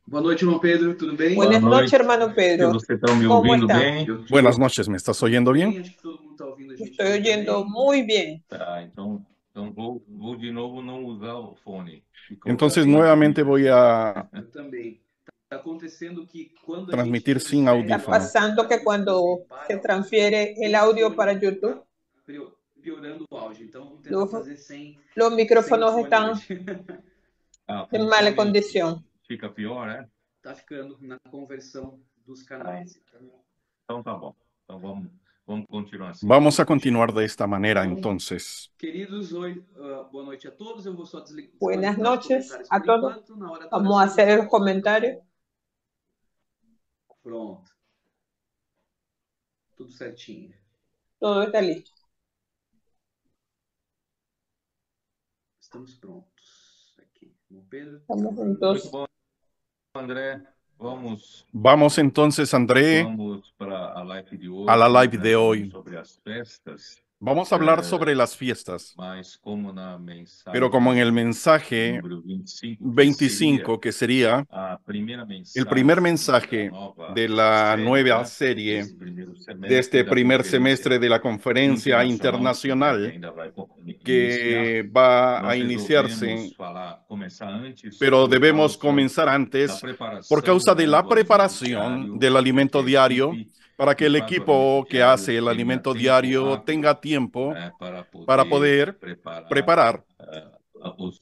Boa noite, irmão Pedro, tudo bem? Boa Buenas noches, noite. hermano Pedro. Você está me ¿Cómo ouvindo está? bem? Eu Buenas noches, ¿me estás oyendo bem, bien? acho que todo mundo está ouvindo a gente Estoy bem oyendo também. muy bien. Tá, então vou de novo não usar o fone e colocar Entonces só de nuevamente vídeo. voy a Eu também. Está acontecendo que quando a gente transmitir sin transfere Está o áudio audífono. para pasando o que YouTube cuando se para transfiere el o audio fone, para está YouTube, piorando o áudio. Então vamos tentar los, fazer sem los o micrófonos fone están hoje. Com en o mala fone condición. fica pior, né? Está ficando na conversão dos Ah, canais. então tá bom. Então vamos continuar assim. Vamos a continuar de esta manera entonces. Queridos, boa noite a todos. Eu vou só Buenas desconectar os noches comentários a por todos. enquanto. Na hora da Vamos a oração, hacer você los coloca. comentarios. Pronto. Tudo certinho. Todo está listo. Estamos prontos. Aqui. Bom, Pedro. Estamos Muito juntos. bom, André. Vamos entonces, André, Vamos para a live de hoje. a la live né, de falando hoy. sobre as festas, Vamos a hablar sobre las fiestas, mas como na mensagem pero como en el mensaje número 25, que 25, que sería a primeira el primer mensagem mensaje de la nueva serie desse primeiro de semestre este da primer conferência semestre de la conferencia internacional, que internacional ainda vai iniciar. que va a Nós iniciarse, resolvemos começar antes pero por debemos causa comenzar da antes por preparação, causa de né, la do alimento preparación diário, del alimento para que a diario, equipe para que que el faz o alimento equipo que diário hace el tenha alimento tempo diario hábil, tenga tiempo né, para para poder poder preparar preparar os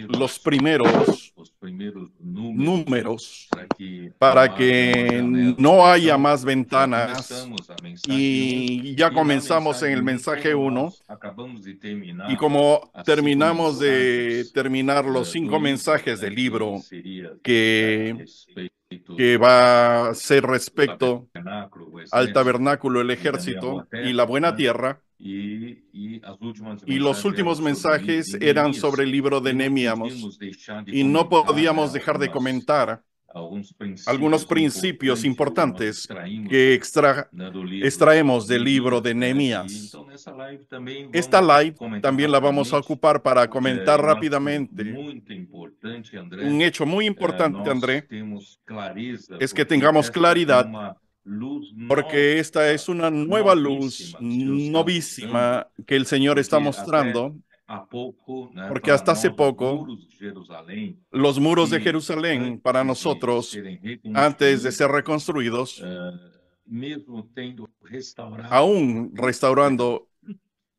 los primeiros primeros números números para para que não haja mais que janelas, no né? haya Então, más já ventanas começamos a mensagem 1 y ya e na comenzamos en mensagem el 1, mensaje como 1 nós acabamos de y terminar como as 5 terminamos de mensagens terminar los do 5 livro, mensajes né, del que libro seria a que, respeito que do va a ser respecto tabernáculo, o al exército tabernáculo, el e também a boa ejército y la terra, buena né? tierra. E as últimas Y los mensagens eram últimos sobre o livro mensajes de eran Neemias sobre el libro de e não Nehemías. podíamos deixar de Y no comentar, né, podíamos dejar de comentar alguns algunos princípios principios importantes que nós importantes extraímos, que né, do livro extraemos de del libro de Neemias, né? E Nehemías. então nessa live também Esta vamos live comentar también la vamos a rapidamente. ocupar para comentar Um ato rápidamente. muito importante, Un André. hecho muy importante, Nós André, temos clareza, es que porque tengamos esta é claridad, uma luz porque esta es una nueva luz novíssima que o Senhor está mostrando, novísima que el Señor está porque até mostrando, há pouco, né, porque para hasta hace nós, os poco muros de Jerusalém, los muros de que Jerusalén para antes de nosotros, serem antes de ser reconstruídos, reconstruidos, mesmo tendo restaurado, aún restaurando,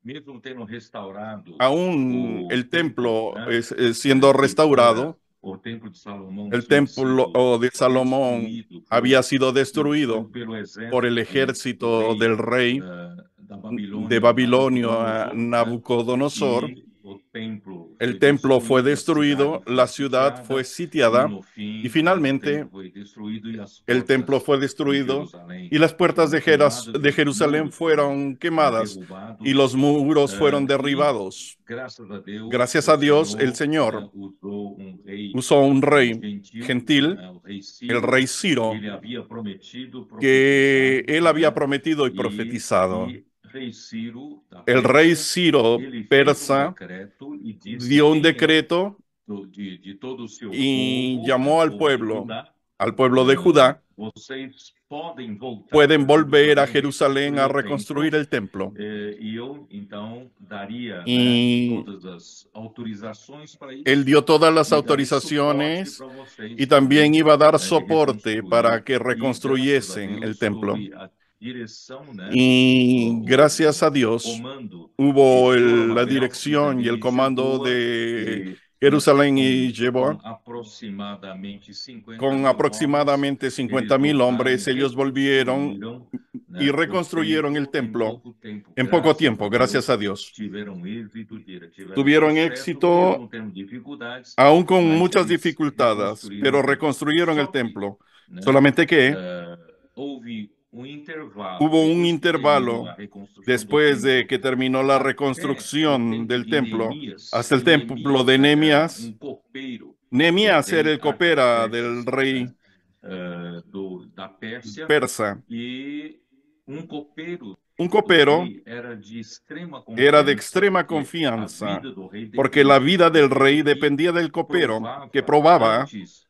mesmo tendo restaurado aún o el templo, templo né, siendo que fora restaurado, o templo de Salomão el tinha templo sido de Salomón destruído había sido destruido pelo por el exército do ejército rei del rey da de Babilônia, Babilonia, Nabucodonosor, né? Nabucodonosor. E o templo El foi templo fue destruído, a cidade destruido, foi la ciudad fue sitiada e sitiada no y fim, né, o finalmente templo foi destruído e as el templo portas fue de destruido Jerusalém y las puertas foram queimadas e de os Jerusalén muros foram fueron quemadas y derrubados. los muros fueron E derribados. graças a Deus, Gracias o a Dios, el Senhor, Señor né, usou rei usó un rey gentil, gentil, né, o rei el Ciro, rey que Ciro, ele havia prometido, que profetizado, él había né? prometido y profetizado. E rei Ciro da El rey Pérsia, Ciro ele fez persa decreto e disse dio un quem decreto de todo o seu y povo, né, llamó povo de Judá, al pueblo de Judá, vocês podem voltar pueden para volver a Jerusalém, Jerusalén reconstruir a o templo, reconstruir el templo. e eu então daria, né, Y todas as autorizações para él isso dio todas las e darei suporte autorizaciones para y vocês también também, iba a dar né, de soporte para reconstruir. que E graças a reconstruyesen el Deus templo. houve a direção, né, Y gracias a o Dios comando de hubo la Zorobabel e dirección y também el de comando Jeoa, de e, né, Jerusalén y com Jeboa, aproximadamente 50 con mil homens, aproximadamente eles 50.000 voltaram e hombres. Ellos volvieron reconstruíram, y né, o reconstruyeron el templo em templo pouco tempo. en poco Graças a tiempo, gracias Deus, a Dios. tiveram êxito, tiveram Tuvieron sucesso, éxito mesmo tendo dificuldades, aún con mas muchas eles dificultades, reconstruíram o pero templo. reconstruyeron el Só que, templo. né, Solamente que houve um intervalo hubo un depois que terminou intervalo a reconstrução do después de templo que terminó la até o reconstrucción tempo del de templo Neemias, hasta el que templo de Neemias era Nehemías. copeiro do Nehemías era rei el copera del Artaxerxes, né, rey da Pérsia, persa. e copeiro Un do copero rei era de extrema era de confiança, extrema porque a confianza, vida do rei porque la dependia vida do del copero rey que dependía del copero que provava probaba antes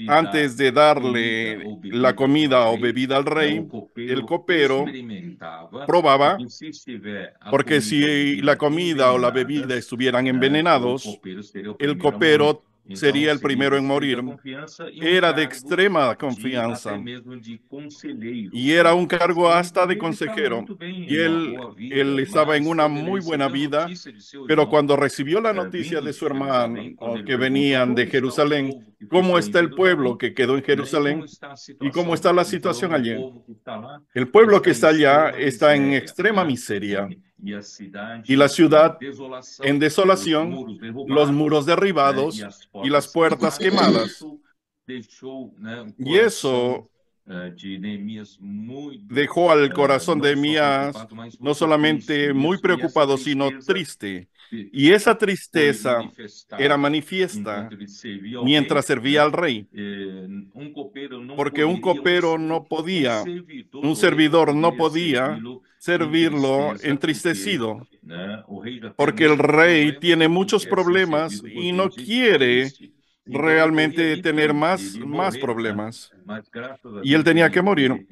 antes de darle la comida o bebida al rey, el copero probaba, porque si la comida o la bebida estuvieran envenenados, el copero sería el primero en morir. Era de extrema confianza y era un cargo hasta de consejero. Y él estaba en una muy buena vida, pero cuando recibió la noticia de su hermano que venían de Jerusalén, cómo está el pueblo que quedó en Jerusalén y cómo está la situación allí. El pueblo que está allá está en extrema miseria y la ciudad en desolación, los muros derribados y las puertas quemadas. Y eso dejó al corazón de Nehemías no solamente muy preocupado, sino triste. Y esa tristeza era manifiesta mientras servía al rey, porque un copero no podía, un servidor no podía servirlo entristecido, porque el rey tiene muchos problemas y no quiere realmente tener más problemas. Y él tenía que morir.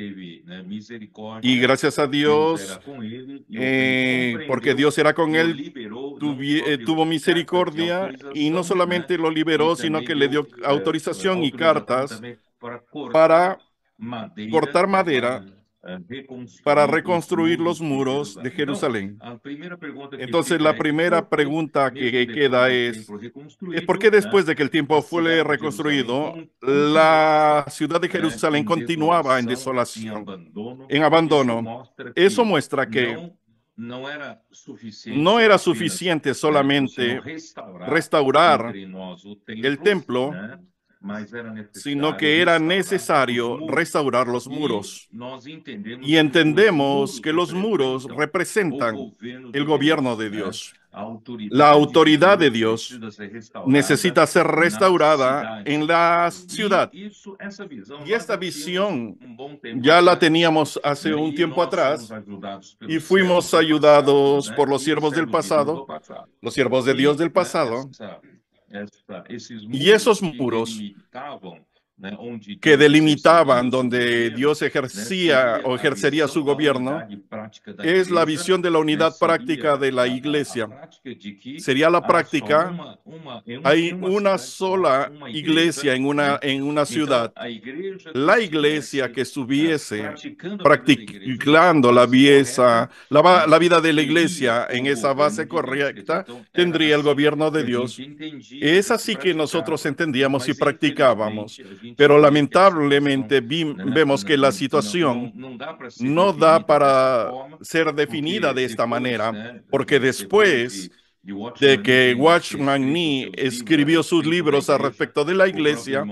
Y gracias a Dios, porque Dios era con él, tuvo misericordia y no solamente lo liberó, sino que le dio autorización y cartas para cortar madera para reconstruir los muros de Jerusalén. Entonces, la primera pregunta que queda es ¿por qué después de que el tiempo fue reconstruido, la ciudad de Jerusalén continuaba en desolación, en abandono? Eso muestra que no era suficiente solamente restaurar el templo, sino que era necesario restaurar los muros. Y entendemos que los muros representan el gobierno de Dios. La autoridad de Dios necesita ser restaurada en la ciudad. Y esta visión ya la teníamos hace un tiempo atrás y fuimos ayudados por los siervos del pasado, los siervos de Dios del pasado. Y esos muros que delimitaban donde Dios ejercía o ejercería su gobierno es la visión de la unidad práctica de la iglesia. Sería la práctica, hay una sola iglesia en una ciudad. La iglesia que estuviese practicando la vida de la iglesia en esa base correcta tendría el gobierno de Dios. Es así que nosotros entendíamos y practicábamos, pero lamentablemente vemos que la situación no da para ser definida de esta manera, porque después de que Watchman Nee escribió sus libros al respecto de la iglesia,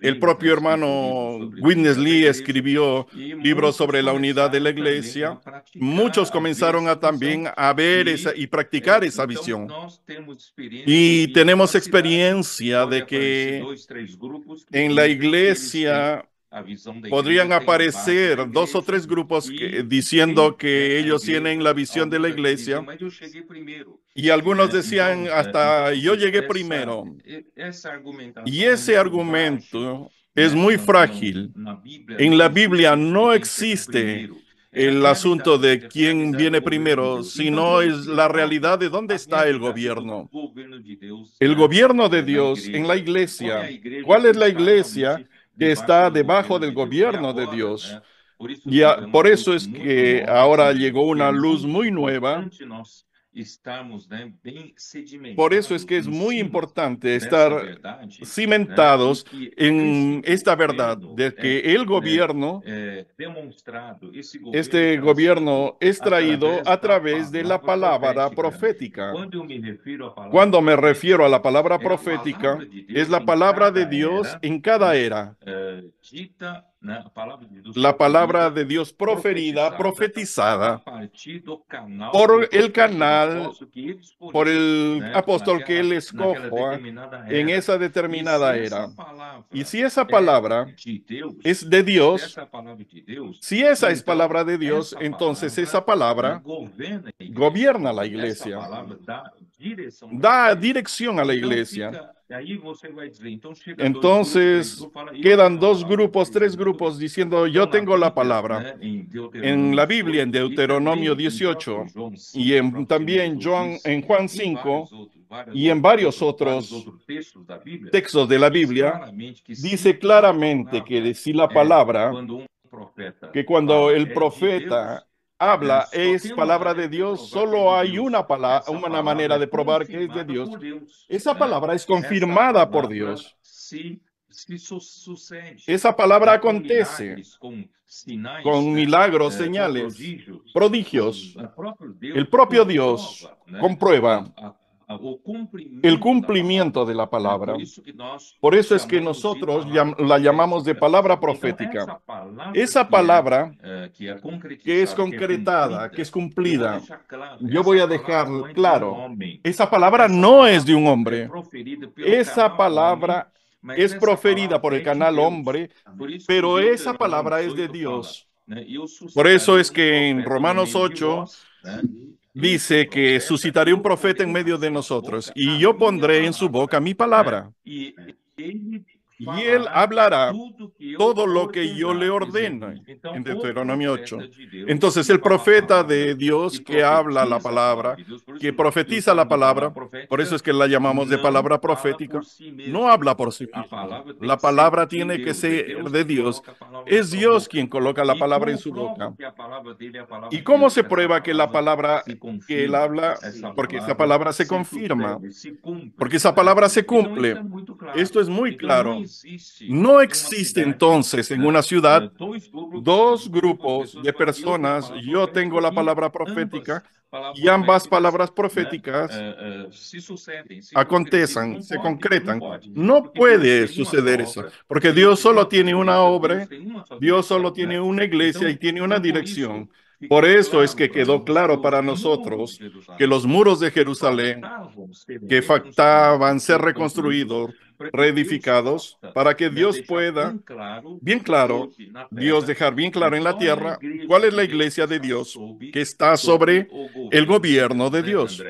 el propio hermano Witness Lee escribió libros sobre la unidad de la iglesia. Muchos comenzaron también a ver y practicar esa visión. Y tenemos experiencia de que en la iglesia podrían aparecer 2 o 3 grupos diciendo que ellos tienen la visión de la iglesia. Y algunos decían hasta yo llegué primero. Y ese argumento es muy frágil. En la Biblia no existe el asunto de quién viene primero, sino es la realidad de dónde está el gobierno. El gobierno de Dios en la iglesia. ¿Cuál es la iglesia que está debajo del gobierno de Dios? Y por eso es que ahora llegó una luz muy nueva. Por eso es que es muy importante estar cimentados en esta verdad de que el gobierno, este gobierno es traído a través de la palabra profética. Cuando me refiero a la palabra profética, es la palabra de Dios en cada era. La palabra de Dios proferida, profetizada por el canal, por el apóstol que él escoja en esa determinada era. Y si esa palabra es de Dios, si esa es palabra de Dios, entonces esa palabra gobierna la iglesia. da dirección a la iglesia. Entonces quedan dos grupos, tres grupos diciendo yo tengo la palabra. En la Biblia, en Deuteronomio 18 y también en Juan 5 y en varios otros textos de la Biblia, dice claramente que si la palabra, que cuando el profeta habla es palabra de Dios, solo hay una manera de probar que es de Dios. Esa palabra es confirmada por Dios. Esa palabra acontece con milagros, señales, prodigios. El propio Dios comprueba el cumplimiento de la palabra. Por eso es que nosotros la llamamos de palabra profética. Esa palabra que es concretada, que es cumplida, yo voy a dejar claro, esa palabra no es de un hombre. Esa palabra es proferida por el canal hombre, pero esa palabra es de Dios. Por eso es que en Romanos 8 dice que suscitaré un profeta en medio de nosotros y yo pondré en su boca mi palabra. Y él hablará todo lo que yo le ordeno, en Deuteronomio 8. Entonces, el profeta de Dios que habla la palabra, que profetiza la palabra, por eso es que la llamamos de palabra profética, no habla por sí mismo. La palabra tiene que ser de Dios. Es Dios quien coloca la palabra en su boca. ¿Y cómo se prueba que la palabra que él habla, porque esa palabra se confirma, porque esa palabra se cumple? Esto es muy claro. No existe entonces en una ciudad dos grupos de personas. Yo tengo la palabra profética y ambas palabras proféticas acontecen, se concretan. No puede suceder eso, porque Dios solo tiene una obra, Dios solo tiene una iglesia y tiene una dirección. Por eso es que quedó claro para nosotros que los muros de Jerusalén, que faltaban ser reconstruidos, reedificados, para que Dios pueda, bien claro, Dios dejar bien claro en la tierra cuál es la iglesia de Dios que está sobre el gobierno de Dios.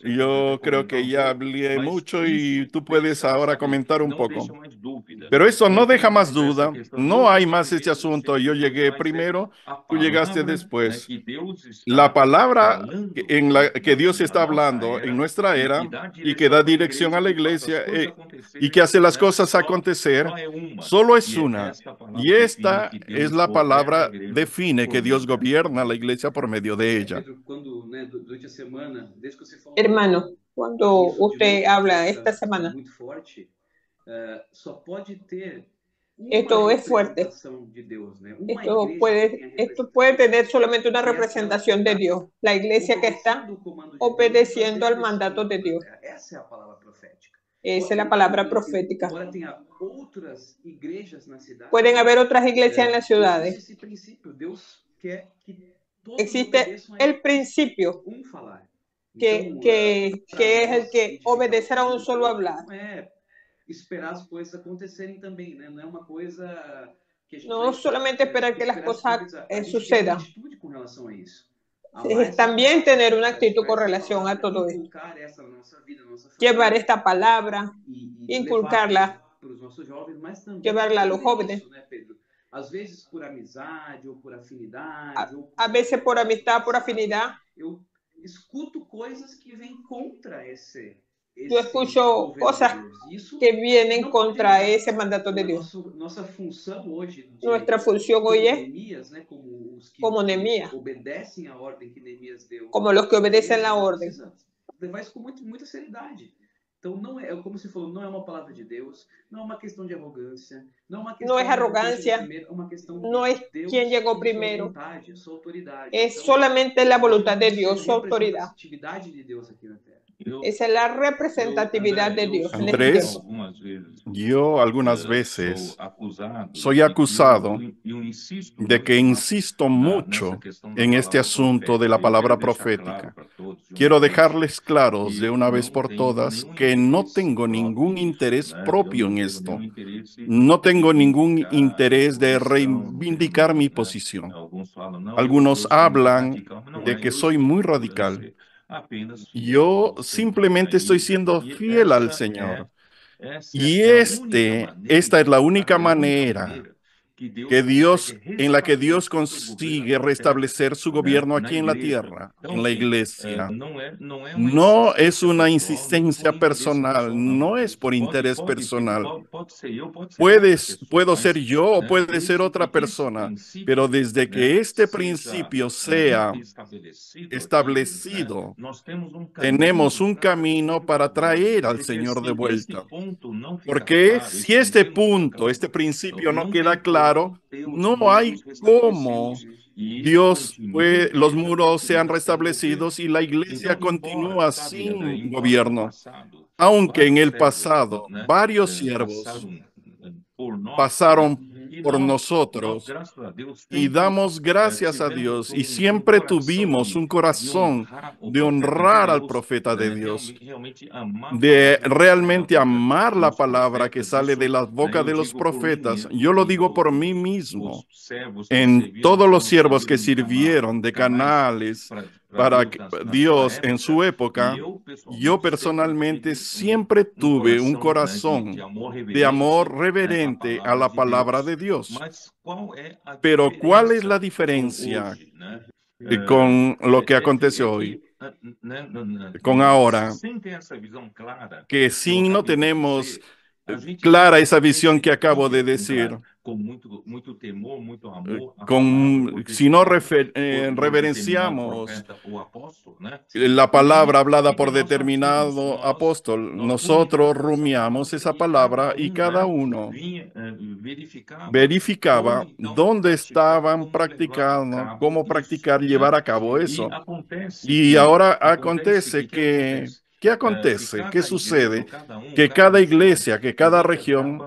Yo creo que ya hablé mucho y tú puedes ahora comentar un poco. Pero eso no deja más duda, no hay más ese asunto. Yo llegué primero, tú llegaste después. La palabra en la que Dios está hablando en nuestra era y que da dirección a la iglesia y que hace las cosas acontecer, solo es una. Y esta es la palabra, define que Dios gobierna la iglesia por medio de ella. Hermano, cuando usted habla esta semana, esto es fuerte. Esto puede tener solamente una representación de Dios, la iglesia que está obedeciendo al mandato de Dios. Esa es la palabra profética. Pueden haber otras iglesias en las ciudades. Existe el principio que es el que obedecerá a un solo hablar. No solamente esperar que las cosas sucedan. Es también tener una actitud con relación a todo esto. Llevar esta palabra, inculcarla, llevarla a los jóvenes. A veces por amistad, por afinidad. Yo escucho cosas que vienen contra ese mandato de Dios. Nuestra función hoy es como Nehemías, como los que obedecen la orden. No es arrogancia, no es quien llegó primero, es solamente la voluntad de Dios, su autoridad. Esa es la representatividad de Dios. Andrés, yo algunas veces soy acusado de que insisto mucho en este asunto de la palabra profética. Quiero dejarles claros de una vez por todas que no tengo ningún interés propio en esto. No tengo ningún interés de reivindicar mi posición. Algunos hablan de que soy muy radical. Yo simplemente estoy siendo fiel al Señor. Y esta es la única manera en la que Dios consigue restablecer su gobierno aquí en la tierra, en la iglesia. No es una insistencia personal, no es por interés personal. Puedo ser yo o puede ser otra persona, pero desde que este principio sea establecido, tenemos un camino para traer al Señor de vuelta. Porque si este principio no queda claro, no hay cómo los muros sean restablecidos y la iglesia continúa sin gobierno. Aunque en el pasado varios siervos pasaron por nosotros y damos gracias a Dios y siempre tuvimos un corazón de honrar al profeta de Dios, de realmente amar la palabra que sale de la boca de los profetas. Yo lo digo por mí mismo. En todos los siervos que sirvieron de canales para Dios en su época, yo personalmente siempre tuve un corazón de amor reverente a la palabra de Dios. Pero ¿cuál es la diferencia con lo que acontece hoy? Con ahora, que si no tenemos clara esa visión que acabo de decir, si no reverenciamos la palabra hablada por determinado apóstol, nosotros rumiamos esa palabra y cada uno verificaba dónde estaban practicando, cómo practicar, llevar a cabo eso. Y ahora acontece que ¿qué acontece? ¿Qué sucede? Que cada iglesia, que cada región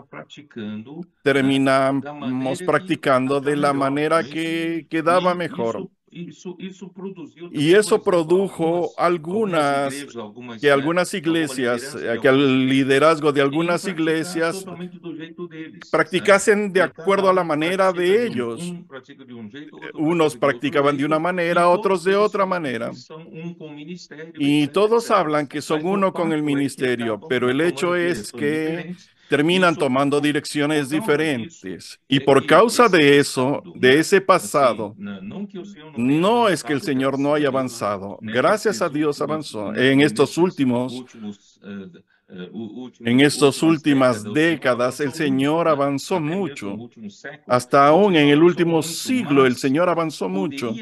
terminamos practicando de la manera que quedaba mejor. Y eso produjo que algunas iglesias, que el liderazgo de algunas iglesias practicasen de acuerdo a la manera de ellos. Unos practicaban de una manera, otros de otra manera. Y todos hablan que son uno con el ministerio, pero el hecho es que terminan tomando direcciones diferentes. Y por causa de eso, de ese pasado, no es que el Señor no haya avanzado. Gracias a Dios avanzó. En estas últimas décadas, el Señor avanzó mucho. Hasta aún en el último siglo, el Señor avanzó mucho.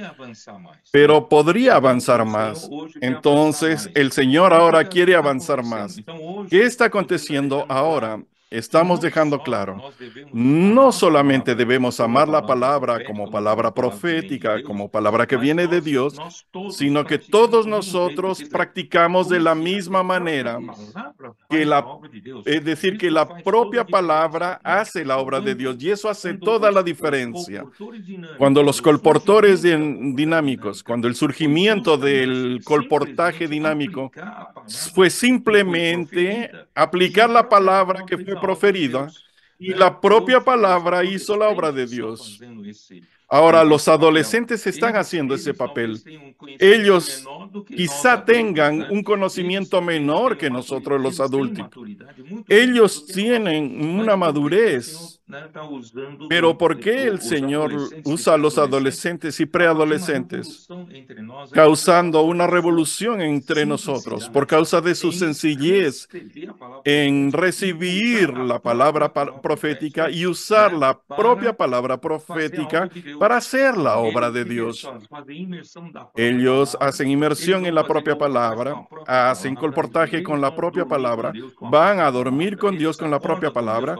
Pero podría avanzar más. Entonces, el Señor ahora quiere avanzar más. ¿Qué está aconteciendo ahora? Estamos dejando claro, no solamente debemos amar la palabra como palabra profética, como palabra que viene de Dios, sino que todos nosotros practicamos de la misma manera, es decir, que la propia palabra hace la obra de Dios y eso hace toda la diferencia. Cuando los colportores dinámicos, cuando el surgimiento del colportaje dinámico fue simplemente aplicar la palabra que fue proferida y la propia palabra hizo la obra de Dios. Ahora, los adolescentes están haciendo ese papel. Ellos quizá tengan un conocimiento menor que nosotros los adultos. Ellos tienen una madurez. Pero ¿por qué el Señor usa a los adolescentes y preadolescentes? Causando una revolución entre nosotros por causa de su sencillez en recibir la palabra profética y usar la propia palabra profética para hacer la obra de Dios. Ellos hacen inmersión en la propia palabra, hacen colportaje con la propia palabra, van a dormir con Dios con la propia palabra,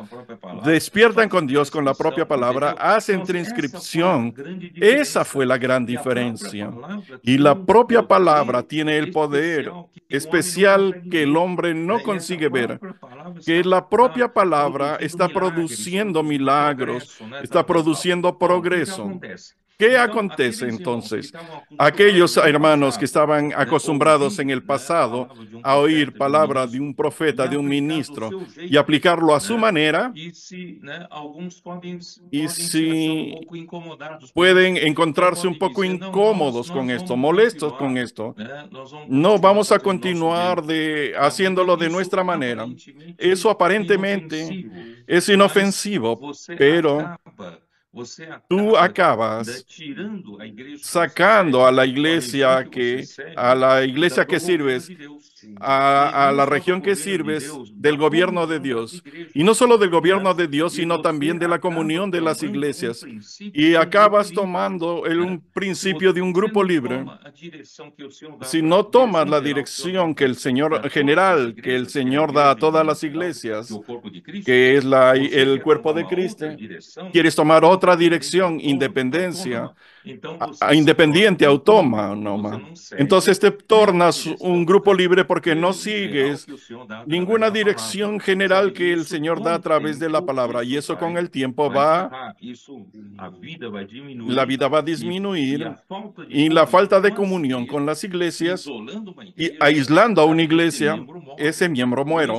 despiertan con Dios con la propia palabra, hacen transcripción. Esa fue la gran diferencia. Y la propia palabra tiene el poder especial que el hombre no consigue ver, que la propia palabra está produciendo milagros, está produciendo progreso. ¿Qué acontece entonces? Aquellos hermanos que estaban acostumbrados en el pasado a oír palabra de un profeta, de un ministro, y aplicarlo a su manera, y si pueden encontrarse un poco incómodos con esto, molestos con esto, no vamos a continuar haciéndolo de nuestra manera. Eso aparentemente es inofensivo, pero tú acabas sacando a la iglesia que sirves, a la región que sirves del gobierno de Dios. Y no solo del gobierno de Dios, sino también de la comunión de las iglesias. Y acabas tomando un principio de un grupo libre. Si no tomas la dirección que el Señor general, que el Señor da a todas las iglesias, que es el cuerpo de Cristo, quieres tomar otra dirección, independiente, autónoma. Entonces te tornas un grupo libre porque no sigues ninguna dirección general que el Señor da a través de la palabra. Y eso con el tiempo la vida va a disminuir y la falta de comunión con las iglesias y aislando a una iglesia, ese miembro muere.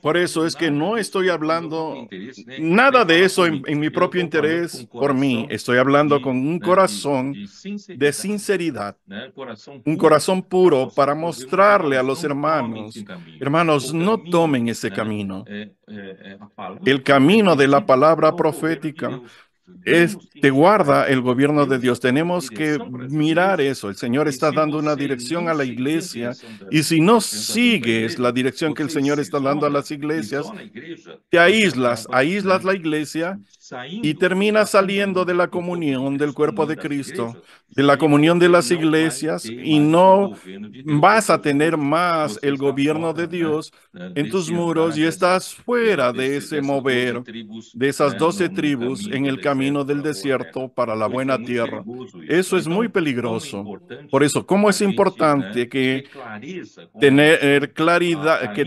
Por eso es que no estoy hablando nada de eso en mi propio interés por mí. Estoy hablando con un corazón de sinceridad, un corazón puro para mostrarle a los hermanos, no tomen ese camino. El camino de la palabra profética te guarda el gobierno de Dios. Tenemos que mirar eso. El Señor está dando una dirección a la iglesia y si no sigues la dirección que el Señor está dando a las iglesias, te aíslas la iglesia y terminas saliendo de la comunión del cuerpo de Cristo, de la comunión de las iglesias y no vas a tener más el gobierno de Dios en tus muros y estás fuera de ese mover de esas 12 tribus en el camino del desierto para la buena tierra. Eso es muy peligroso. Por eso, ¿cómo es importante que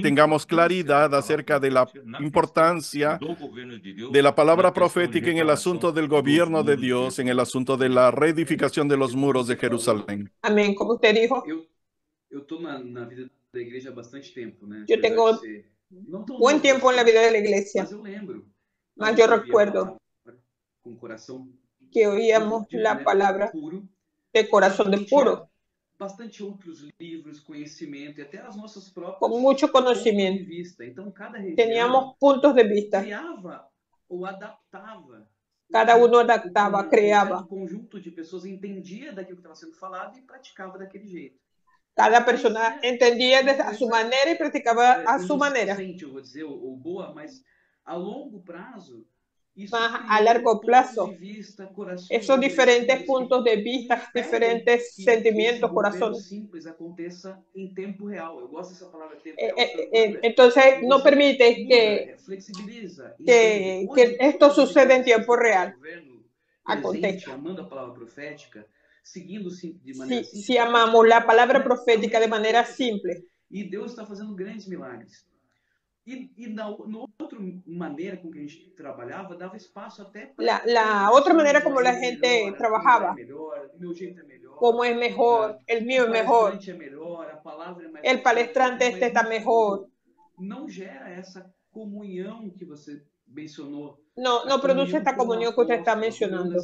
tengamos claridad acerca de la importancia de la palabra profética en el asunto del gobierno de Dios, en el asunto de la reedificación de los muros de Jerusalén? Amén, como usted dijo. Eu estou na vida da igreja há bastante tempo, né? Yo tengo buen tiempo en la vida de la iglesia. Mas yo recuerdo que oíamos la palabra de corazón de puro. Bastante outros livros, conhecimento e até as nossas próprias con mucho conocimiento. Então, cada região teníamos puntos de vista. Criava ou adaptava. Cada uno adaptaba, creaba. Um conjunto de pessoas entendia daquilo que estava sendo falado e praticava daquele jeito. Cada persona entendía a su manera y practicaba a su manera. Eu vou dizer, ou boa, mas a longo prazo, más a largo plazo, esos diferentes puntos de vista, diferentes sentimientos, corazones. Entonces no permite que esto suceda en tiempo real. Acontece. Si amamos la palabra profética de manera simple. E Deus está fazendo grandes milagres. E na outra maneira com que a gente trabalhava, dava espaço até para la otra manera como la gente trabajaba, meu jeito é melhor, como es mejor, el mío es mejor, a palavra é mais el palestrante este está mejor. Não gera essa comunhão que você mencionou. No produce esta comunión que usted está mencionando.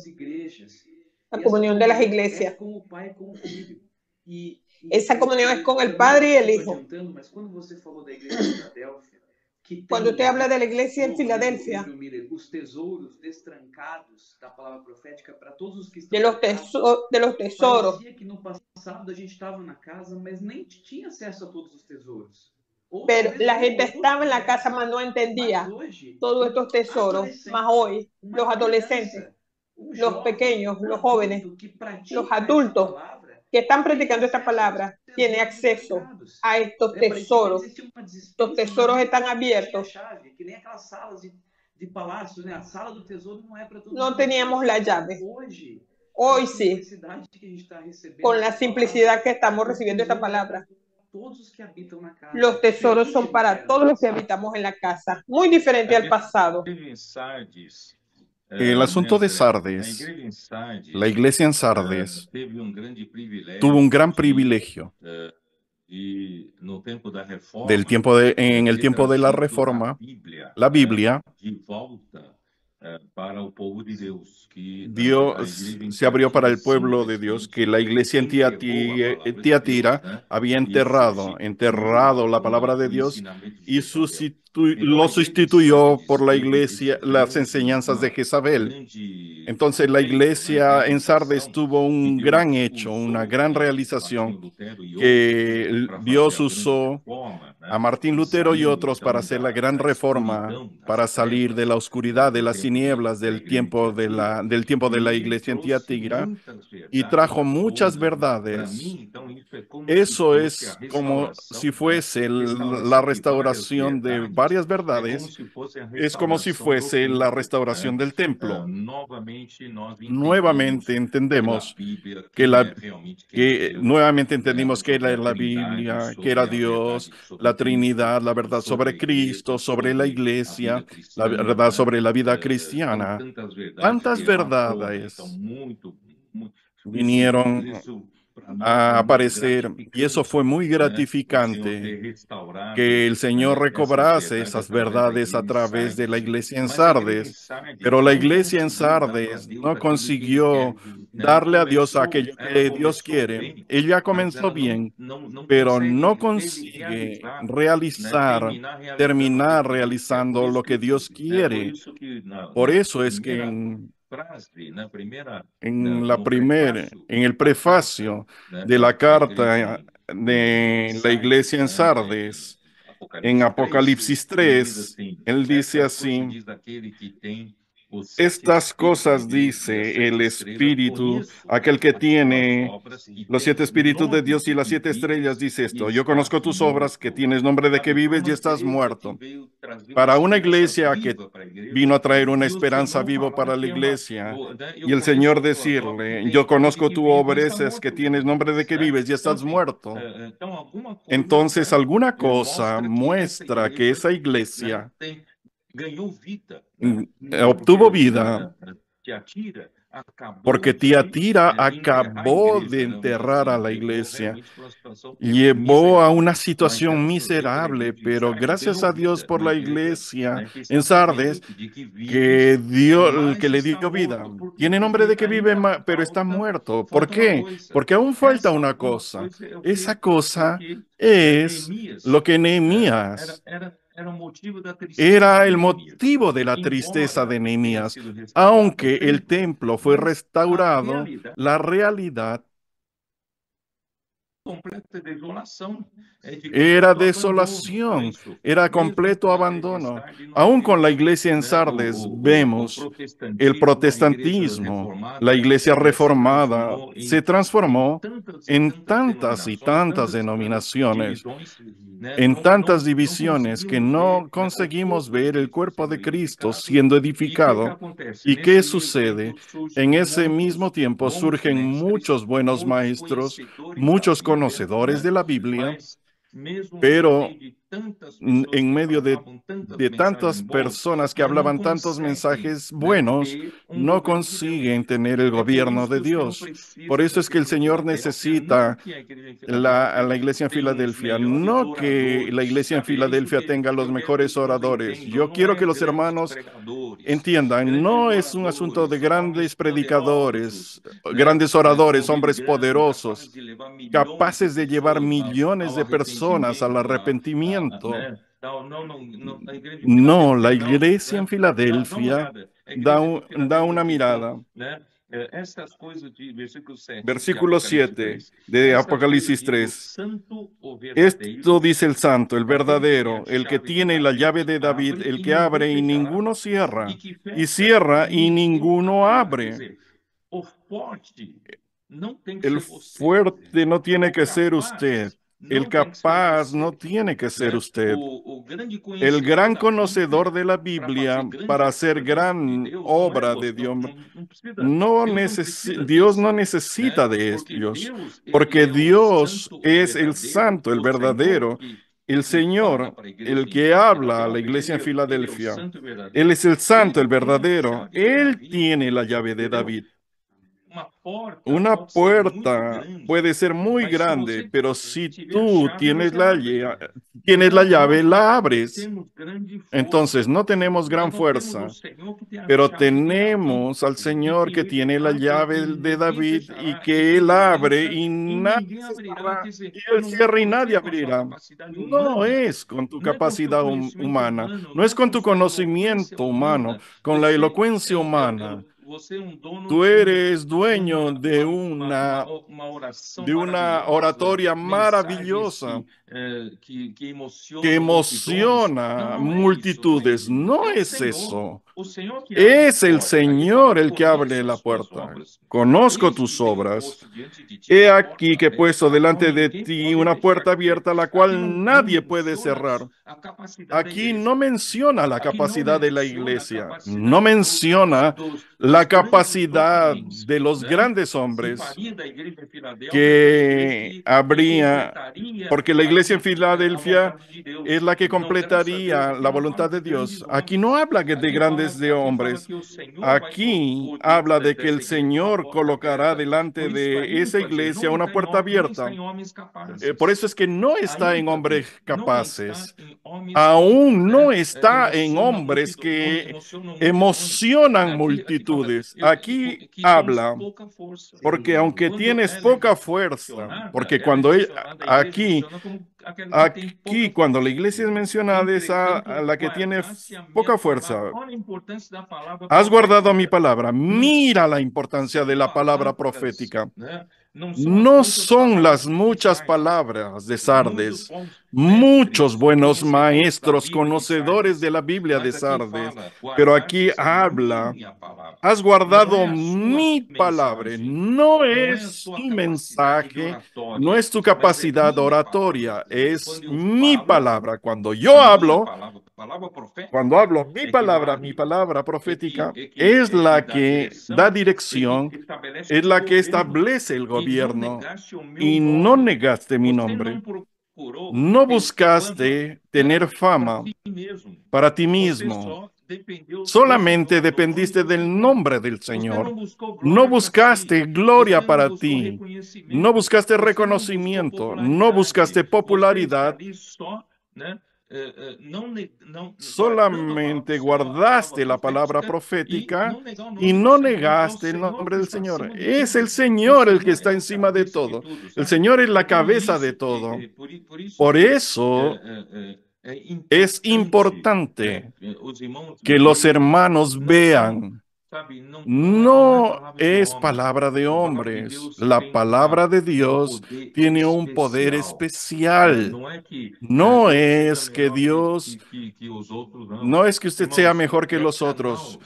La comunión de las iglesias. É com o Pai, com o Filho. Esa comunión es con el Padre y el Hijo. Mas quando você falou da igreja de Filadélfia, cuando usted habla de la iglesia en Filadelfia, os tesouros destrancados da palavra profética para todos os que estão de los tesoros. Parecia que no passado a gente estava na casa, mas nem tinha acesso a todos os tesouros. Pero la gente estaba en la casa, mas no entendía todos estos tesoros. Mas hoy, los adolescentes, los pequeños, los jóvenes, los adultos que están practicando esta palabra tienen acceso a estos tesoros. Los tesoros están abiertos. No teníamos la llave. Hoy sí, con la simplicidad que estamos recibiendo esta palabra. Los tesoros son para todos los que habitamos en la casa. Muy diferente al pasado. El asunto de Sardes, la iglesia en Sardes tuvo un gran privilegio en el tiempo de la Reforma, la Biblia. Dios se abrió para el pueblo de Dios, que la iglesia en Tiatira había enterrado la palabra de Dios y lo sustituyó por la iglesia, las enseñanzas de Jezabel. Entonces la iglesia en Sardes tuvo un gran hecho, una gran realización que Dios usó a Martín Lutero y otros para hacer la gran reforma, para salir de la oscuridad, de las tinieblas del tiempo de la iglesia en Tiatira, y trajo muchas verdades. Eso es como si fuese la restauración de varias verdades. Es como si fuese la restauración del templo. Nuevamente entendemos nuevamente entendimos que era la Biblia, que era Dios, la Trinidad, la verdad sobre Cristo, sobre la iglesia, la verdad sobre la vida cristiana. Tantas verdades vinieron a aparecer y eso fue muy gratificante, que el Señor recobrase esas verdades a través de la iglesia en Sardes, pero la iglesia en Sardes no consiguió darle a Dios aquello que Dios quiere. Ella comenzó bien, pero no consigue terminar realizando lo que Dios quiere. Por eso es que en el prefacio de la carta de la iglesia en Sardes, en Apocalipsis 3, él dice así: estas cosas dice el Espíritu, aquel que tiene los 7 Espíritus de Dios y las 7 estrellas, dice esto: yo conozco tus obras, que tienes nombre de que vives y estás muerto. Para una iglesia que vino a traer una esperanza viva para la iglesia, y el Señor decirle: yo conozco tu obra, es que tienes nombre de que vives y estás muerto. Entonces alguna cosa muestra que esa iglesia obtuvo vida, porque Tiatira acabó de enterrar a la iglesia, llevó a una situación miserable, pero gracias a Dios por la iglesia en Sardes, que le dio vida. Tiene nombre de que vive, pero está muerto. ¿Por qué? Porque aún falta una cosa. Esa cosa es lo que Nehemías era el motivo de la tristeza de Nehemías. Aunque el templo fue restaurado, la realidad era desolación, era completo abandono. Aún con la iglesia en Sardes vemos el protestantismo, la iglesia reformada se transformó en tantas y tantas denominaciones, en tantas divisiones, que no conseguimos ver el cuerpo de Cristo siendo edificado. ¿Y qué sucede? En ese mismo tiempo surgen muchos buenos maestros, muchos conocedores de la Biblia, pero en medio de tantas personas que hablaban tantos mensajes buenos, no consiguen tener el gobierno de Dios. Por eso es que el Señor necesita a la iglesia en Filadelfia. No que la iglesia en Filadelfia tenga los mejores oradores. Yo quiero que los hermanos entiendan, no es un asunto de grandes predicadores, grandes oradores, hombres poderosos, capaces de llevar millones de personas al arrepentimiento. No, la iglesia en Filadelfia da una mirada. Versículo 7 de Apocalipsis 3. Esto dice el santo, el verdadero, el que tiene la llave de David, el que abre y ninguno cierra, y cierra y ninguno abre. El fuerte no tiene que ser usted. El capaz no tiene que ser usted. El gran conocedor de la Biblia para hacer gran obra de Dios. Dios no necesita de ellos, porque Dios es el santo, el verdadero, El Señor, el que habla a la iglesia en Filadelfia, Él es el santo, el verdadero. Él tiene la llave de David. Una puerta puede ser muy grande, pero si tú tienes la llave, la abres. Entonces, no tenemos gran fuerza, pero tenemos al Señor que tiene la llave de David y que Él abre y nadie cerrará, y Él cierra y nadie abrirá. No es con tu capacidad humana, no es con tu conocimiento humano, con la elocuencia humana. Tú eres dueño de una oratoria maravillosa que emociona multitudes. No es eso. Es el Señor el que abre la puerta. Conozco tus obras. He aquí que he puesto delante de ti una puerta abierta, la cual nadie puede cerrar. Aquí no menciona la capacidad de la iglesia, no menciona la capacidad de los grandes hombres que habría, porque la iglesia en Filadelfia es la que completaría la voluntad de Dios. Aquí no habla de grandes hombres. Aquí habla de que el Señor colocará delante de esa iglesia una puerta abierta. Por eso es que no está en hombres capaces. Aún no está en hombres que emocionan multitudes. Aquí habla, porque aunque tienes poca fuerza, porque aquí cuando la iglesia es mencionada es a la que tiene poca fuerza. Has guardado mi palabra. Mira la importancia de la palabra profética. No son las muchas palabras de Sardes, muchos buenos maestros conocedores de la Biblia de Sardes, pero aquí habla, has guardado mi palabra. No es tu mensaje, no es tu capacidad oratoria, es mi palabra. Cuando hablo mi palabra profética es la que da dirección, es la que establece el gobierno, y no negaste mi nombre. No buscaste tener fama para ti mismo. Solamente dependiste del nombre del Señor. No buscaste gloria para ti. No buscaste reconocimiento. No buscaste popularidad. Solamente guardaste la palabra profética y no negaste el nombre del Señor. Es el Señor el que está encima de todo. El Señor es la cabeza de todo. Por eso es importante que los hermanos vean. No es palabra de hombres. La palabra de Dios tiene un poder especial. No es que usted sea mejor que los otros.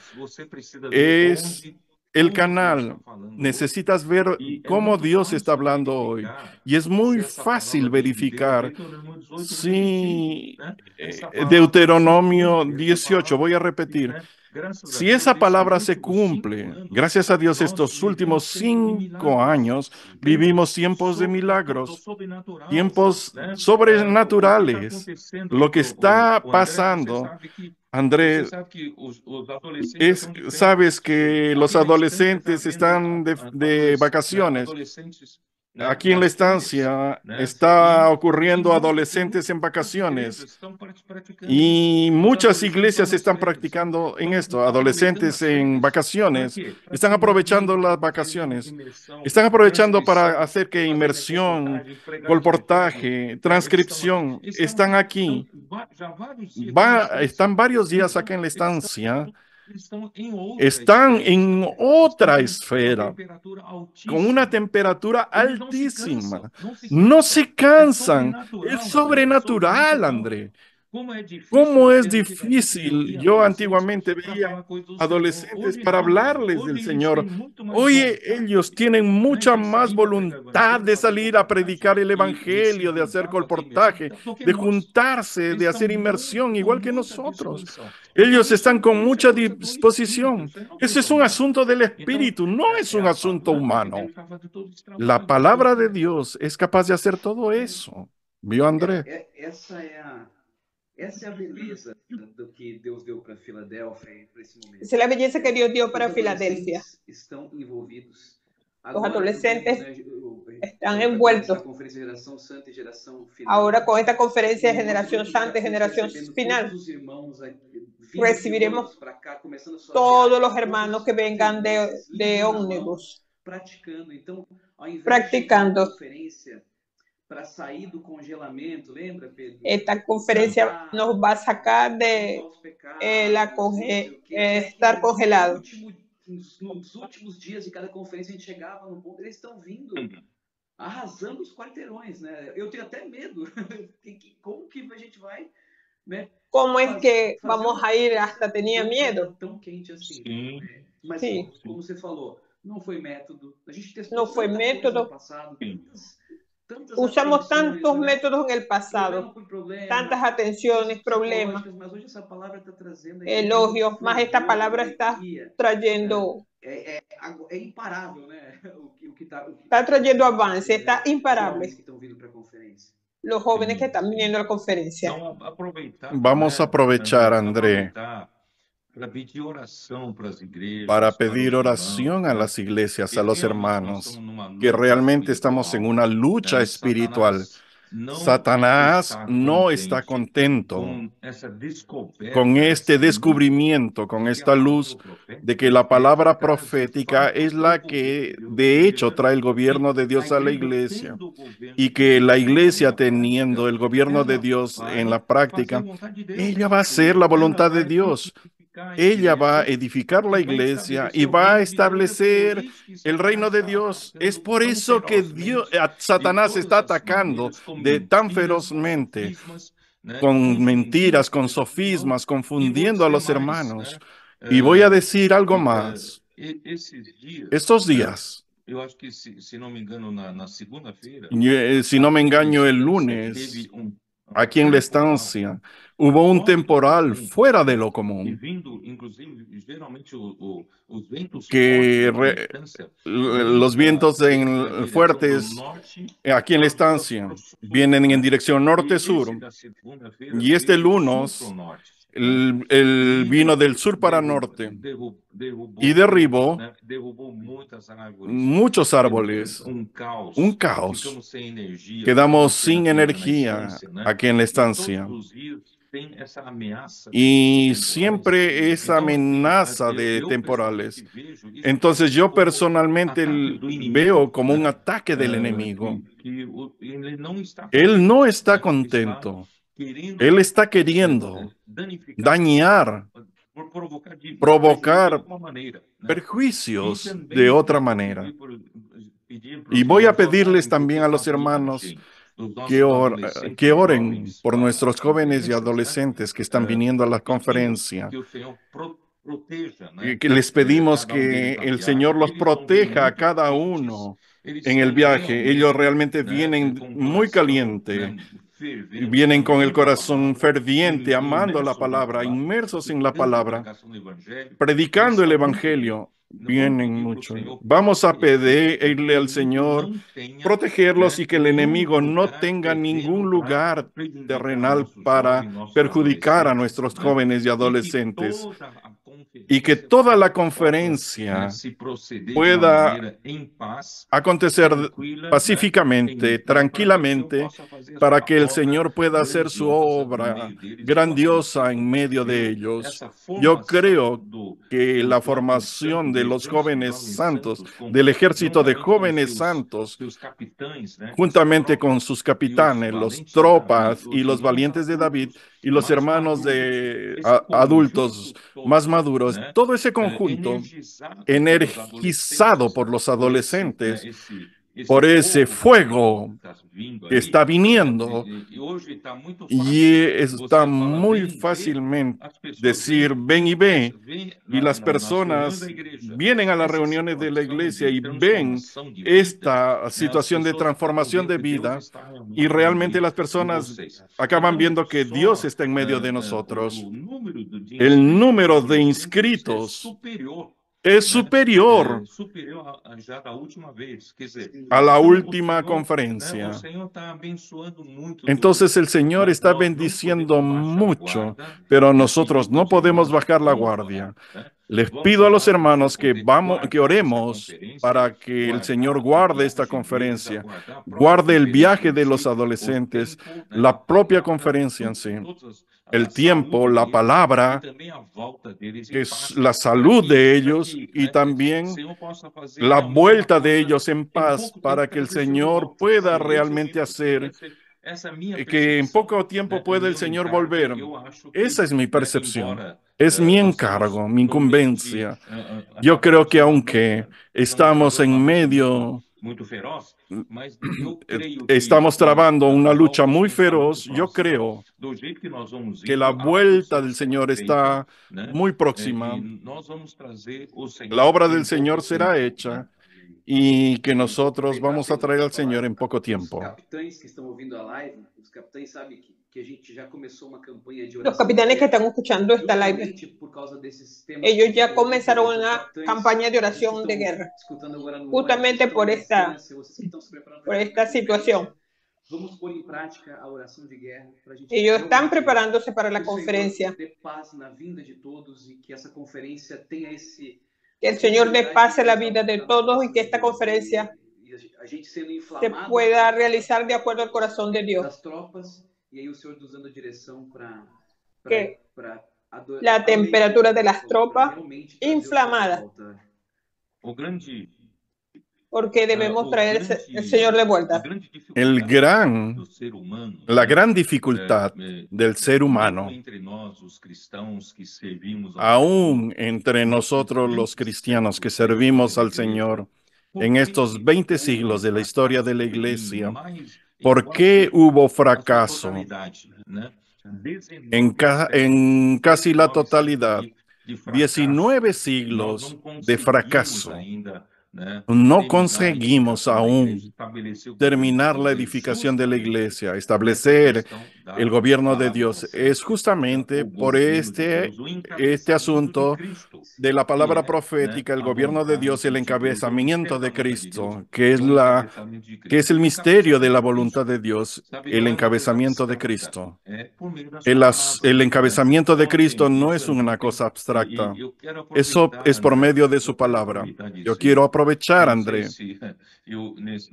Es el canal. Necesitas ver cómo Dios está hablando hoy. Y es muy fácil verificar. Sí, Deuteronomio 18, voy a repetir. Si esa palabra se cumple, gracias a Dios, estos últimos 5 años vivimos tiempos de milagros, tiempos sobrenaturales. Lo que está pasando, Andrés, sabes que los adolescentes están de vacaciones. Aquí en la estancia está ocurriendo adolescentes en vacaciones y muchas iglesias están practicando en esto, adolescentes en vacaciones, están aprovechando las vacaciones, están aprovechando para hacer que inmersión, colportaje, transcripción, están aquí, están varios días acá en la estancia. Están en otra esfera, con una temperatura altísima. No se cansan. Es sobrenatural, André. ¿Cómo es difícil? Yo antiguamente veía adolescentes para hablarles del Señor. Oye, ellos tienen mucha más voluntad de salir a predicar el Evangelio, de hacer colportaje, de juntarse, de hacer inmersión, igual que nosotros. Ellos están con mucha disposición. Ese es un asunto del Espíritu, no es un asunto humano. La palabra de Dios es capaz de hacer todo eso. ¿Vio, André? Essa é a beleza do que Deus deu para Filadélfia para esse momento. Esa es la belleza que Dios dio para Filadelfia. Estão envolvidos. Los adolescentes están envueltos. Ahora con esta conferencia de Generación Santa y Generación Final, recibiremos todos los hermanos que vengan de ómnibus, practicando. Para sair do congelamento, lembra, Pedro? Esta conferencia nos va a sacar de estar congelado. Nos últimos dias de cada conferência a gente chegava no ponto, eles estão vindo arrasando os quarteirões, né? Eu tenho até medo. Como que a gente vai, né? ¿Cómo es que vamos a ir? Hasta tenía miedo. Tão quente assim. Mas Sim. Como você falou, não foi método. A gente testou No fue método. no passado. Usamos tantos métodos en el pasado, tantas atenciones, problemas, elogios, más esta palabra está trayendo, imparável, né? está trayendo avance, está imparable. Los jóvenes que están viniendo a la conferencia. Vamos a aprovechar, André, para pedir oración a las iglesias, a los hermanos, que realmente estamos en una lucha espiritual. Satanás no está contento con este descubrimiento, con esta luz de que la palabra profética es la que de hecho trae el gobierno de Dios a la iglesia, y que la iglesia, teniendo el gobierno de Dios en la práctica, ella va a hacer la voluntad de Dios. Ella va a edificar la iglesia y va a establecer el reino de Dios. Es por eso que Satanás está atacando tan ferozmente, con mentiras, con sofismas, confundiendo a los hermanos. Y voy a decir algo más. Estos días, si no me engaño, el lunes, aquí en la estancia, hubo un temporal fuera de lo común, que los vientos fuertes aquí en la estancia vienen en dirección norte-sur, y este lunes el vino del sur para norte y derribó muchos árboles, un caos. Quedamos sin energía aquí en la estancia. Y siempre esa amenaza de temporales. Entonces yo personalmente veo como un ataque del enemigo. Él no está contento. Él está queriendo dañar, provocar perjuicios de otra manera. Y voy a pedirles también a los hermanos que oren por nuestros jóvenes y adolescentes que están viniendo a la conferencia. Que les pedimos que el Señor los proteja a cada uno en el viaje. Ellos realmente vienen muy calientes. Vienen con el corazón ferviente, amando la palabra, inmersos en la palabra, predicando el evangelio. Vienen mucho. Vamos a pedirle al Señor protegerlos y que el enemigo no tenga ningún lugar terrenal para perjudicar a nuestros jóvenes y adolescentes, y que toda la conferencia pueda acontecer pacíficamente, tranquilamente, para que el Señor pueda hacer su obra grandiosa en medio de ellos. Yo creo que la formación de los jóvenes santos, del ejército de jóvenes santos, juntamente con sus capitanes, los tropas y los valientes de David, y los hermanos de adultos más maduros, todo ese conjunto energizado por los adolescentes, por ese fuego que está viniendo, y está muy fácilmente decir ven y ve, y las personas vienen a las reuniones de la iglesia y ven esta situación de transformación de vida, y realmente las personas acaban viendo que Dios está en medio de nosotros. El número de inscritos es superior a la última conferencia. Entonces el Señor está bendiciendo mucho, pero nosotros no podemos bajar la guardia. Les pido a los hermanos que oremos para que el Señor guarde esta conferencia, guarde el viaje de los adolescentes, la propia conferencia en sí, el tiempo, la palabra, que es la salud de ellos y también la vuelta de ellos en paz para que el Señor pueda realmente hacer que en poco tiempo pueda el Señor volver. Esa es mi percepción, es mi encargo, mi incumbencia. Yo creo que aunque estamos en medio, estamos trabando una lucha muy feroz, yo creo que la vuelta del Señor está muy próxima. La obra del Señor será hecha y que nosotros vamos a traer al Señor en poco tiempo. Los capitanes que están escuchando esta live, ellos ya comenzaron una campaña de oración de guerra, justamente por esta situación. Ellos están preparándose para la conferencia. Que el Señor dé paz en la vida de todos y que esta conferencia se pueda realizar de acuerdo al corazón de Dios. Que la temperatura de las tropas inflamada, porque debemos traer el Señor de vuelta. La gran dificultad del ser humano, aún entre nosotros los cristianos que servimos al Señor en estos 20 siglos de la historia de la Iglesia, ¿por qué hubo fracaso en casi la totalidad? 19 siglos de fracaso. No conseguimos aún terminar la edificación de la iglesia, establecer el gobierno de Dios. Es justamente por este asunto de la palabra profética, el gobierno de Dios, el encabezamiento de Cristo, que es el misterio de la voluntad de Dios, el encabezamiento de Cristo. El encabezamiento de Cristo no es una cosa abstracta. Eso es por medio de su palabra. Yo quiero aprovechar, André.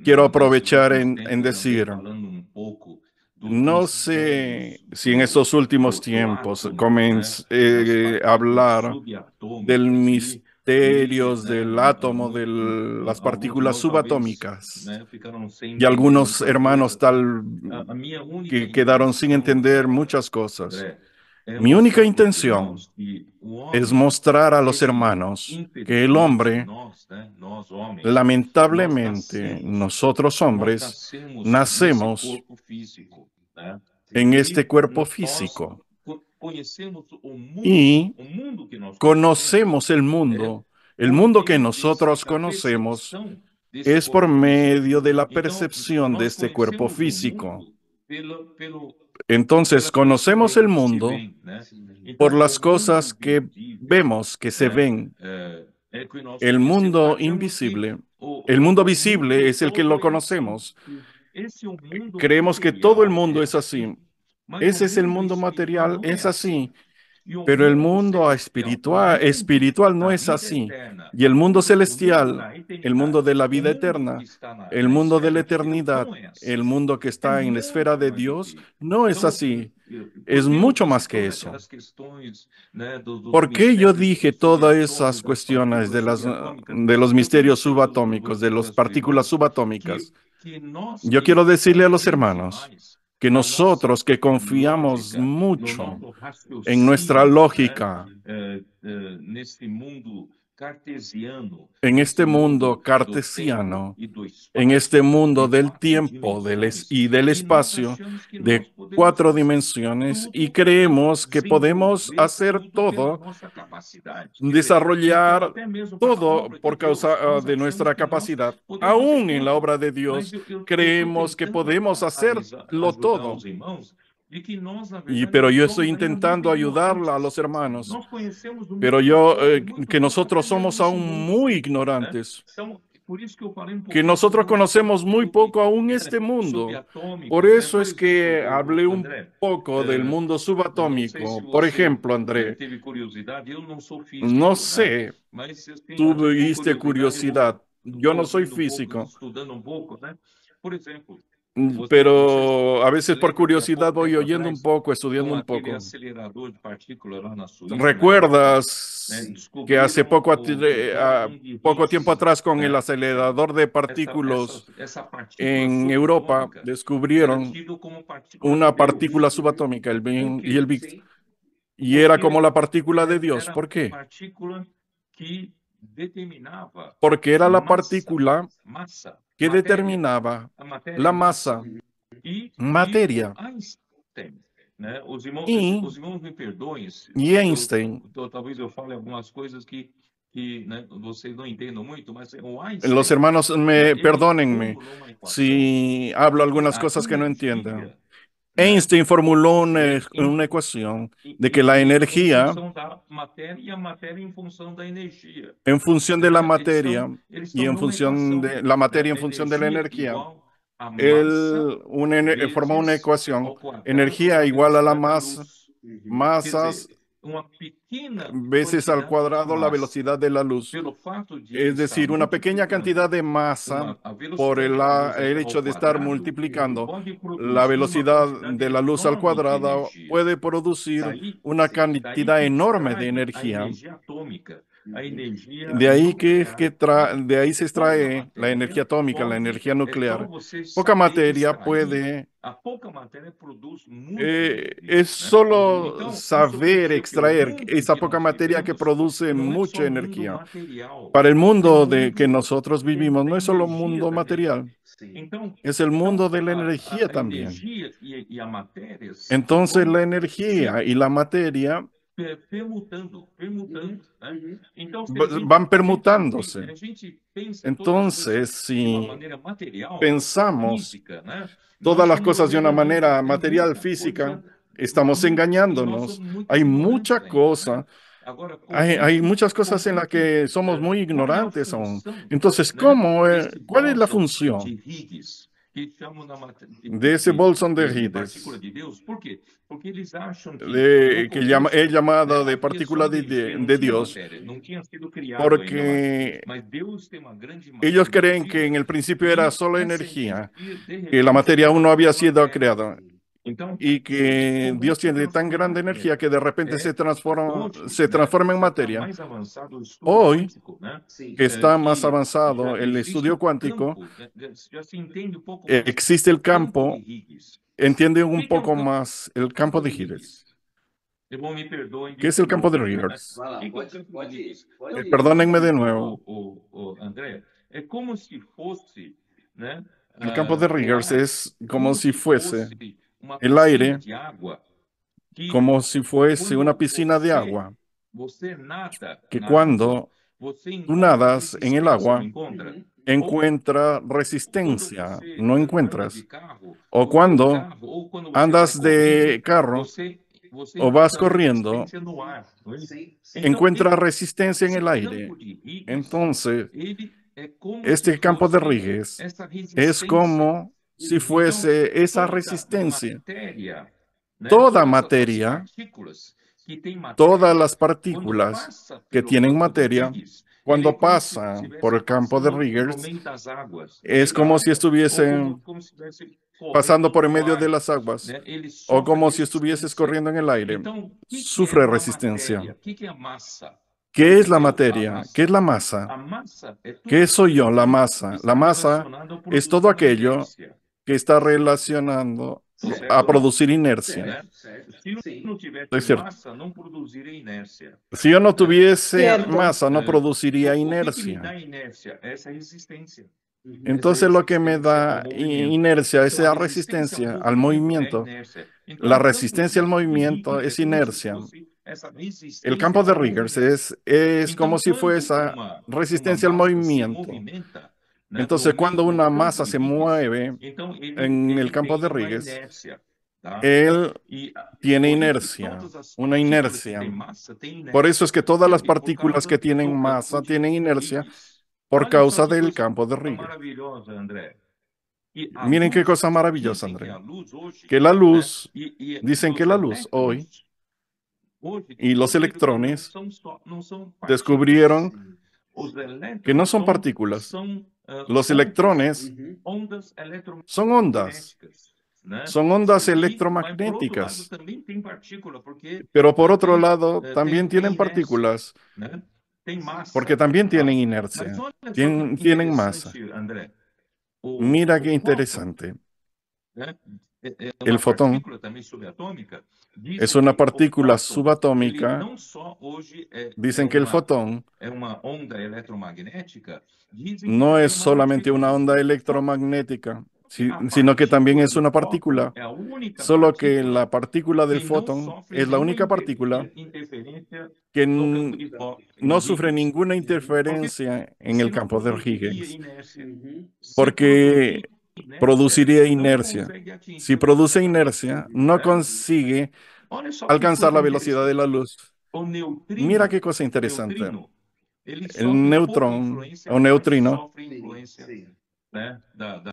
Quiero aprovechar en decir, no sé si en estos últimos tiempos comencé a hablar del misterio del átomo, de las partículas subatómicas. Y algunos hermanos que quedaron sin entender muchas cosas. Mi única intención es mostrar a los hermanos que el hombre, lamentablemente, nosotros hombres, nacemos en este cuerpo físico y conocemos el mundo que nosotros conocemos es por medio de la percepción de este cuerpo físico. Entonces, conocemos el mundo por las cosas que vemos, que se ven. El mundo invisible, el mundo visible es el que lo conocemos. Creemos que todo el mundo es así. Ese es el mundo material, es así. Pero el mundo espiritual no es así. Y el mundo celestial, el mundo de la vida eterna, el mundo de la eternidad, el mundo que está en la esfera de Dios, no es así. Es mucho más que eso. ¿Por qué yo dije todas esas cuestiones de los misterios subatómicos, de las partículas subatómicas? Yo quiero decirle a los hermanos que nosotros que confiamos mucho en nuestra lógica, en este mundo cartesiano, en este mundo del tiempo y del espacio, de 4 dimensiones, y creemos que podemos hacer todo, desarrollar todo por causa de nuestra capacidad. Aún en la obra de Dios, creemos que podemos hacerlo todo. pero yo estoy intentando ayudar a los hermanos, pero que nosotros somos aún muy ignorantes, que nosotros conocemos muy poco aún este mundo. Por eso es que hablé un poco del mundo subatómico. Por ejemplo, André, no sé, tuviste curiosidad. Yo no soy físico, pero a veces por curiosidad voy oyendo un poco, estudiando un poco. ¿Recuerdas que hace poco tiempo atrás con el acelerador de partículas en Europa descubrieron una partícula subatómica, el BIN y el BIX, y era como la partícula de Dios? ¿Por qué? Porque era la partícula que determinaba la masa, materia. Y Einstein, los hermanos, perdónenme si hablo algunas cosas que no entiendan. Einstein formuló una ecuación de que la energía, en función de la materia y en función de la materia en función de la energía, él formó una ecuación: energía igual a la masas veces al cuadrado la velocidad de la luz. Es decir, una pequeña cantidad de masa por el hecho de estar multiplicando la velocidad de la luz al cuadrado puede producir una cantidad enorme de energía. De ahí de ahí se extrae la energía atómica, la energía nuclear. Poca materia puede. Es solo saber extraer esa poca materia que produce mucha energía. Para el mundo que nosotros vivimos, no es solo un mundo material, es el mundo de la energía también. Entonces la energía y la materia van permutándose. Entonces, si pensamos todas las cosas de una manera material, física, estamos engañándonos. Hay muchas cosas en las que somos muy ignorantes aún. Entonces, ¿cuál es la función de ese bosón de Higgs, que es llamado de partícula de Dios? Porque ellos creen que en el principio era solo energía, que la materia aún no había sido creada, y que Dios tiene tan grande energía que de repente se transforma en materia. Hoy, que está más avanzado el estudio cuántico, existe el campo, entiende un poco más el campo de Higgs. ¿Qué es el campo de Higgs? Perdónenme de nuevo. El campo de Higgs es como si fuese el aire, como si fuese una piscina de agua, que cuando tú nadas en el agua, encuentra resistencia, no encuentras. O cuando andas de carro o vas corriendo, encuentra resistencia en el aire. Entonces, este campo de Higgs es como si fuese esa resistencia. Toda materia, todas las partículas que tienen materia, cuando pasan por el campo de Higgs, es como si estuviesen pasando por en medio de las aguas, o como si estuvieses corriendo en el aire. Sufre resistencia. ¿Qué es la materia? ¿Qué es la masa? ¿Qué soy yo? La masa. La masa es todo aquello que está relacionando a producir inercia. Es cierto. Si yo no tuviese masa, no produciría inercia. Entonces lo que me da inercia es la resistencia al movimiento. La resistencia al movimiento es inercia. El campo de Higgs es como si fuese resistencia al movimiento. Entonces, cuando una masa se mueve en el campo de Higgs, Él tiene inercia, una inercia. Por eso es que todas las partículas que tienen masa tienen inercia por causa del campo de Rieger. Miren qué cosa maravillosa, André. Que la luz, dicen que la luz hoy y los electrones descubrieron que no son partículas. Los electrones son ondas. Son ondas electromagnéticas. Pero por otro lado, también tienen partículas, porque también tienen inercia, tienen masa. Mira qué interesante. El fotón es una partícula subatómica. Dicen que el fotón no es solamente una onda electromagnética, sino que también es una partícula. Solo que la partícula del fotón es la única partícula que no sufre ninguna interferencia en el campo de Huygens, porque produciría inercia. Si produce inercia, no consigue alcanzar la velocidad de la luz. Mira qué cosa interesante. El neutrón o neutrino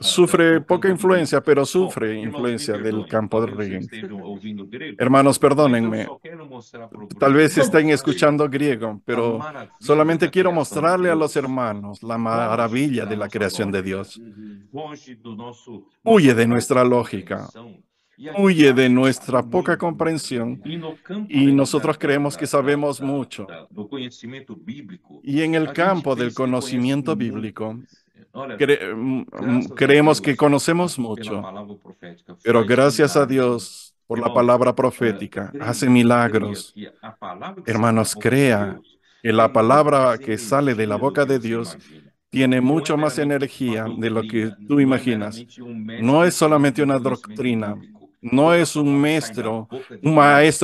sufre poca influencia, pero sufre influencia del campo de Huygens. Hermanos, perdónenme. Tal vez estén escuchando griego, pero solamente quiero mostrarle a los hermanos la maravilla de la creación de Dios. Huye de nuestra lógica, huye de nuestra poca comprensión, y nosotros creemos que sabemos mucho. Y en el campo del conocimiento bíblico, creemos que conocemos mucho, pero gracias a Dios por la palabra profética, hace milagros. Hermanos, crea que la palabra que sale de la boca de Dios tiene mucho más energía de lo que tú imaginas. No es solamente una doctrina, no es un maestro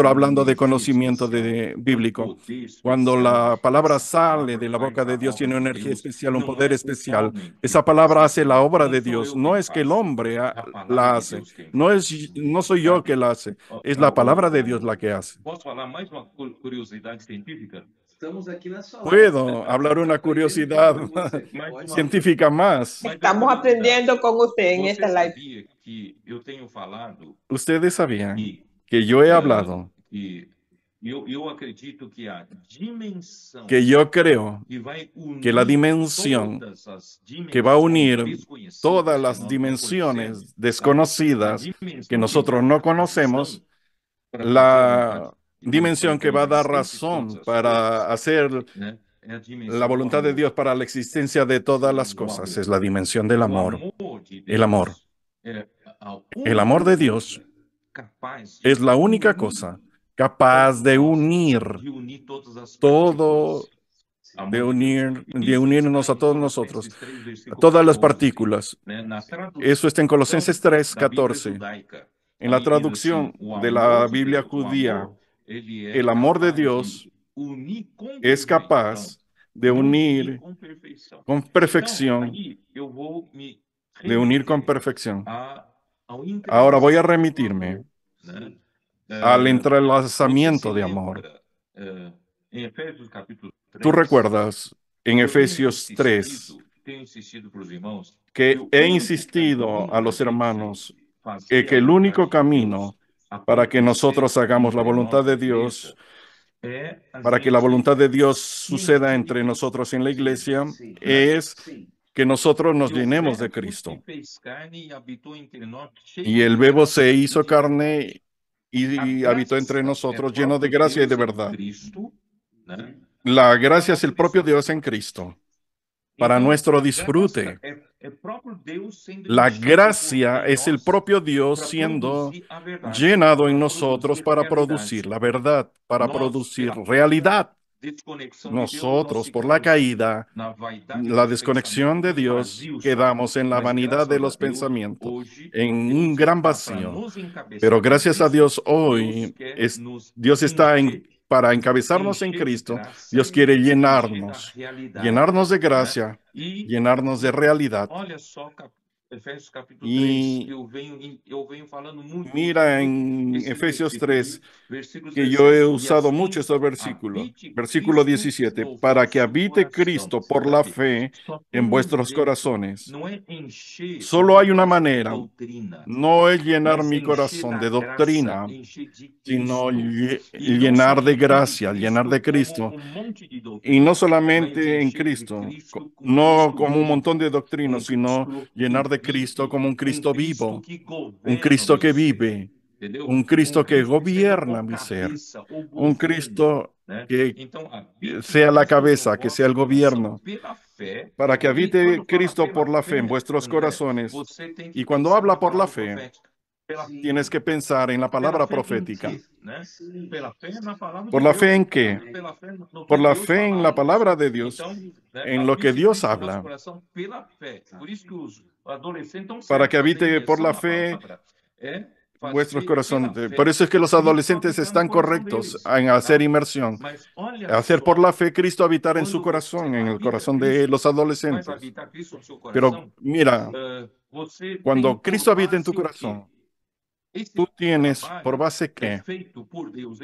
hablando de conocimiento bíblico. Cuando la palabra sale de la boca de Dios, tiene una energía especial, un poder especial. Esa palabra hace la obra de Dios. No es que el hombre la hace. No soy yo que la hace. Es la palabra de Dios la que hace. Puedo hablar una curiosidad científica más. Estamos aprendiendo con usted en esta live. Ustedes sabían que yo he hablado, que yo creo que la dimensión que va a unir todas las dimensiones desconocidas que nosotros no conocemos, la dimensión que va a dar razón para hacer la voluntad de Dios para la existencia de todas las cosas, es la dimensión del amor. El amor. El amor de Dios es la única cosa capaz de unir todo, de unirnos a todos nosotros, a todas las partículas. Eso está en Colosenses 3:14. En la traducción de la Biblia judía, el amor de Dios es capaz de unir con perfección, Ahora voy a remitirme al entrelazamiento de amor. Tú recuerdas en Efesios 3 que he insistido a los hermanos que el único camino para que nosotros hagamos la voluntad de Dios, para que la voluntad de Dios suceda entre nosotros en la iglesia, es que nosotros nos llenemos de Cristo. Y el Verbo se hizo carne y habitó entre nosotros, lleno de gracia y de verdad. La gracia es el propio Dios en Cristo, para nuestro disfrute. La gracia es el propio Dios siendo llenado en nosotros para producir la verdad, para producir realidad. Nosotros, por la caída, la desconexión de Dios, quedamos en la vanidad de los pensamientos, en un gran vacío. Pero gracias a Dios, hoy Dios está para encabezarnos en Cristo. Dios quiere llenarnos de gracia, llenarnos de realidad. Y mira en Efesios 3 que yo he usado mucho estos versículos. Versículo 17, para que habite Cristo por la fe en vuestros corazones. Solo hay una manera, no es llenar mi corazón de doctrina, sino llenar de gracia, llenar de Cristo. Y no solamente en Cristo, no como un montón de doctrinas, sino llenar de Cristo como un Cristo vivo, un Cristo que vive, un Cristo que gobierna mi ser, un Cristo que sea la cabeza, que sea el gobierno, para que habite Cristo por la fe en vuestros corazones. Y cuando habla por la fe, tienes que pensar en la palabra profética. ¿Por la fe en qué? Por la fe en la palabra de Dios, en lo que Dios habla. Para que habite por la fe vuestros corazones. Por eso es que los adolescentes están correctos en hacer inmersión. Hacer por la fe Cristo habitar en su corazón, en el corazón de los adolescentes. Pero mira, cuando Cristo habita en tu corazón, tú tienes por base que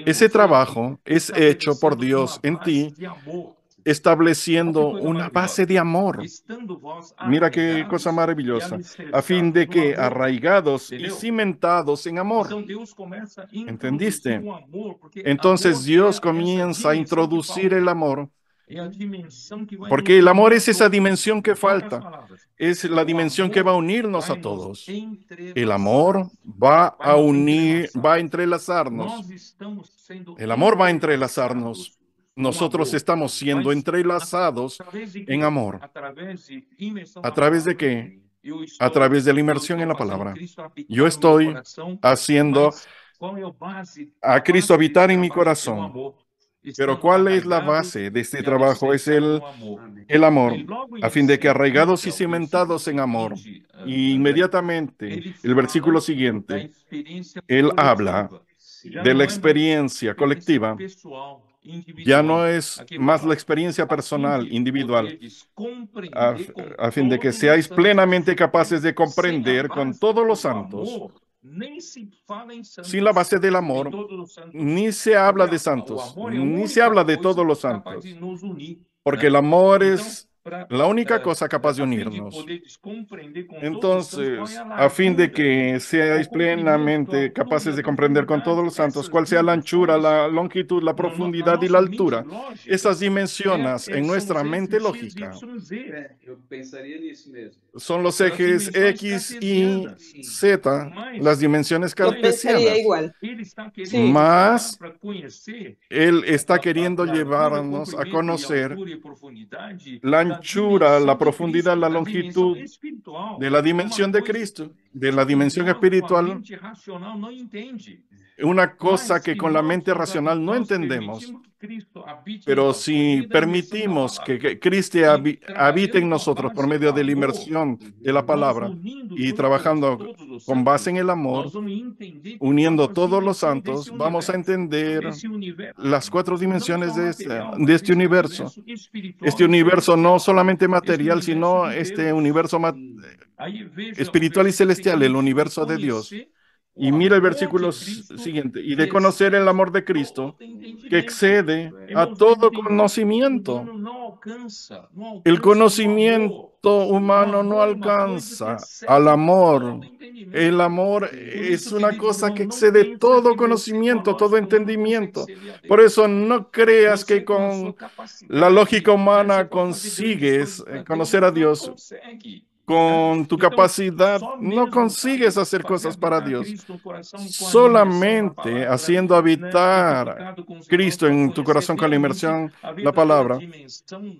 ese trabajo es hecho por Dios en ti, estableciendo una base de amor. Mira qué cosa maravillosa. A fin de que arraigados y cimentados en amor. ¿Entendiste? Entonces Dios comienza a introducir el amor. Porque el amor es esa dimensión que falta. Es la dimensión que va a unirnos a todos. El amor va a unir, va a entrelazarnos. El amor va a entrelazarnos. Nosotros estamos siendo entrelazados en amor. ¿A través de qué? A través de la inmersión en la palabra. Yo estoy haciendo a Cristo habitar en mi corazón. Pero ¿cuál es la base de este trabajo? Es el amor, a fin de que arraigados y cimentados en amor. Y inmediatamente, el versículo siguiente, él habla de la experiencia colectiva. Ya no es más la experiencia personal, individual, a fin de que seáis plenamente capaces de comprender con todos los santos. Sin la base del amor, ni se habla de santos, ni se habla de todos los santos, porque el amor es la única cosa capaz de unirnos. Entonces, a fin de que seáis plenamente capaces de comprender con todos los santos cuál sea la anchura, la longitud, la profundidad y la altura, esas dimensiones en nuestra mente lógica son los ejes X, Y, Z, las dimensiones cartesianas. Más, Él está queriendo llevarnos a conocer la anchura, la profundidad, la longitud de la dimensión de Cristo, de la dimensión espiritual, una cosa que con la mente racional no entendemos. Pero si permitimos que Cristo habite en nosotros por medio de la inmersión de la palabra y trabajando con base en el amor, uniendo todos los santos, vamos a entender las 4 dimensiones de este universo. Este universo no solamente material, sino este universo espiritual y celestial, el universo de Dios. Y mira el versículo siguiente. Y de conocer el amor de Cristo, que excede a todo conocimiento. El conocimiento humano no alcanza al amor. El amor es una cosa que excede todo conocimiento, todo entendimiento. Por eso no creas que con la lógica humana consigues conocer a Dios. Con tu capacidad no consigues hacer cosas para Dios. Solamente haciendo habitar Cristo en tu corazón con la inmersión, la palabra,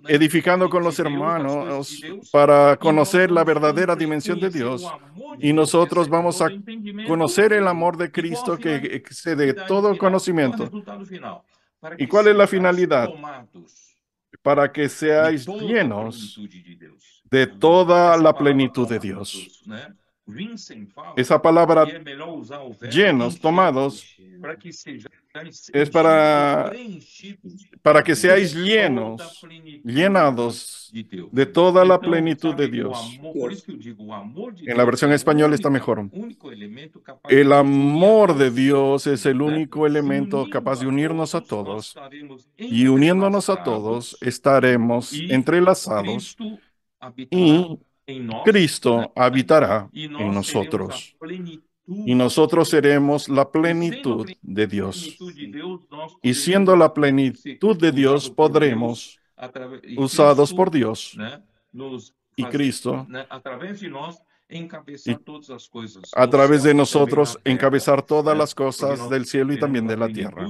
edificando con los hermanos para conocer la verdadera dimensión de Dios. Y nosotros vamos a conocer el amor de Cristo que excede todo conocimiento. ¿Y cuál es la finalidad? Para que seáis llenos de toda la plenitud de Dios. Esa palabra llenos, tomados, es para que seáis llenados de toda la plenitud de Dios. En la versión española está mejor. El amor de Dios es el único elemento capaz de unirnos a todos. Y uniéndonos a todos, estaremos entrelazados y Cristo habitará en nosotros. Y nosotros seremos la plenitud de Dios. Y siendo la plenitud de Dios, podremos, usados por Dios y Cristo, a través de nosotros, encabezar todas las cosas del cielo y también de la tierra.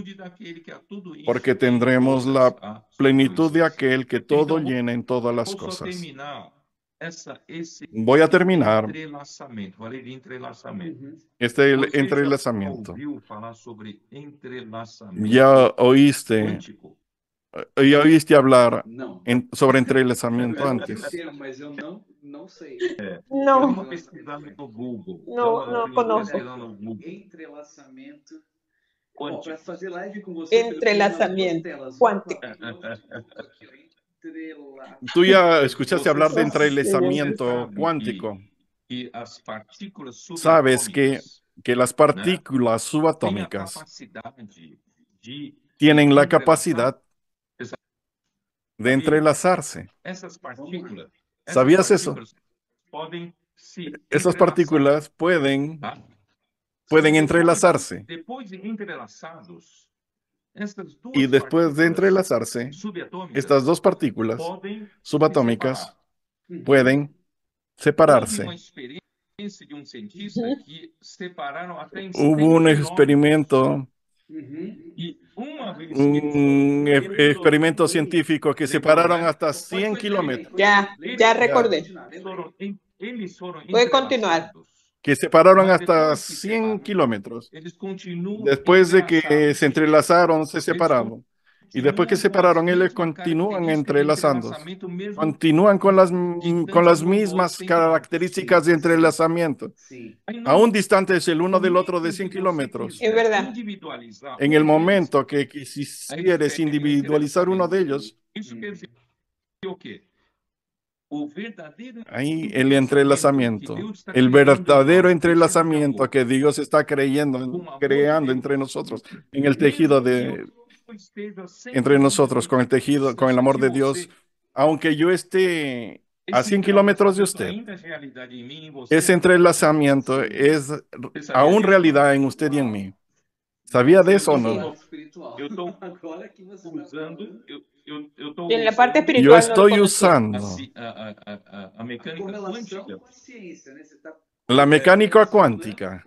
Porque tendremos la plenitud de aquel que todo llena en todas las cosas. Voy a terminar este entrelazamiento. Ya oíste hablar sobre entrelazamiento antes. No conozco. Entrelazamiento cuántico. Tú ya escuchaste hablar de entrelazamiento cuántico. Sabes que las partículas subatómicas tienen la capacidad de entrelazarse. ¿Sabías eso? Esas partículas pueden entrelazarse. Y después de entrelazarse, estas dos partículas subatómicas pueden separarse. Hubo un experimento científico que separaron hasta 100 kilómetros. Ya recordé. Voy a continuar. Que separaron hasta 100 kilómetros. Después de que se entrelazaron, se separaron. Y después que se separaron, ellos continúan entrelazándose. Continúan con las mismas características de entrelazamiento. Aún distantes el uno del otro de 100 kilómetros. Es verdad. En el momento que quisieres individualizar uno de ellos, ahí el entrelazamiento, el verdadero entrelazamiento que Dios está creando entre nosotros, en el tejido entre nosotros, con el tejido, con el amor de Dios, aunque yo esté a 100 kilómetros de usted, ese entrelazamiento es aún realidad en usted y en mí. ¿Sabía de eso o no? En la parte espiritual yo estoy usando la mecánica cuántica.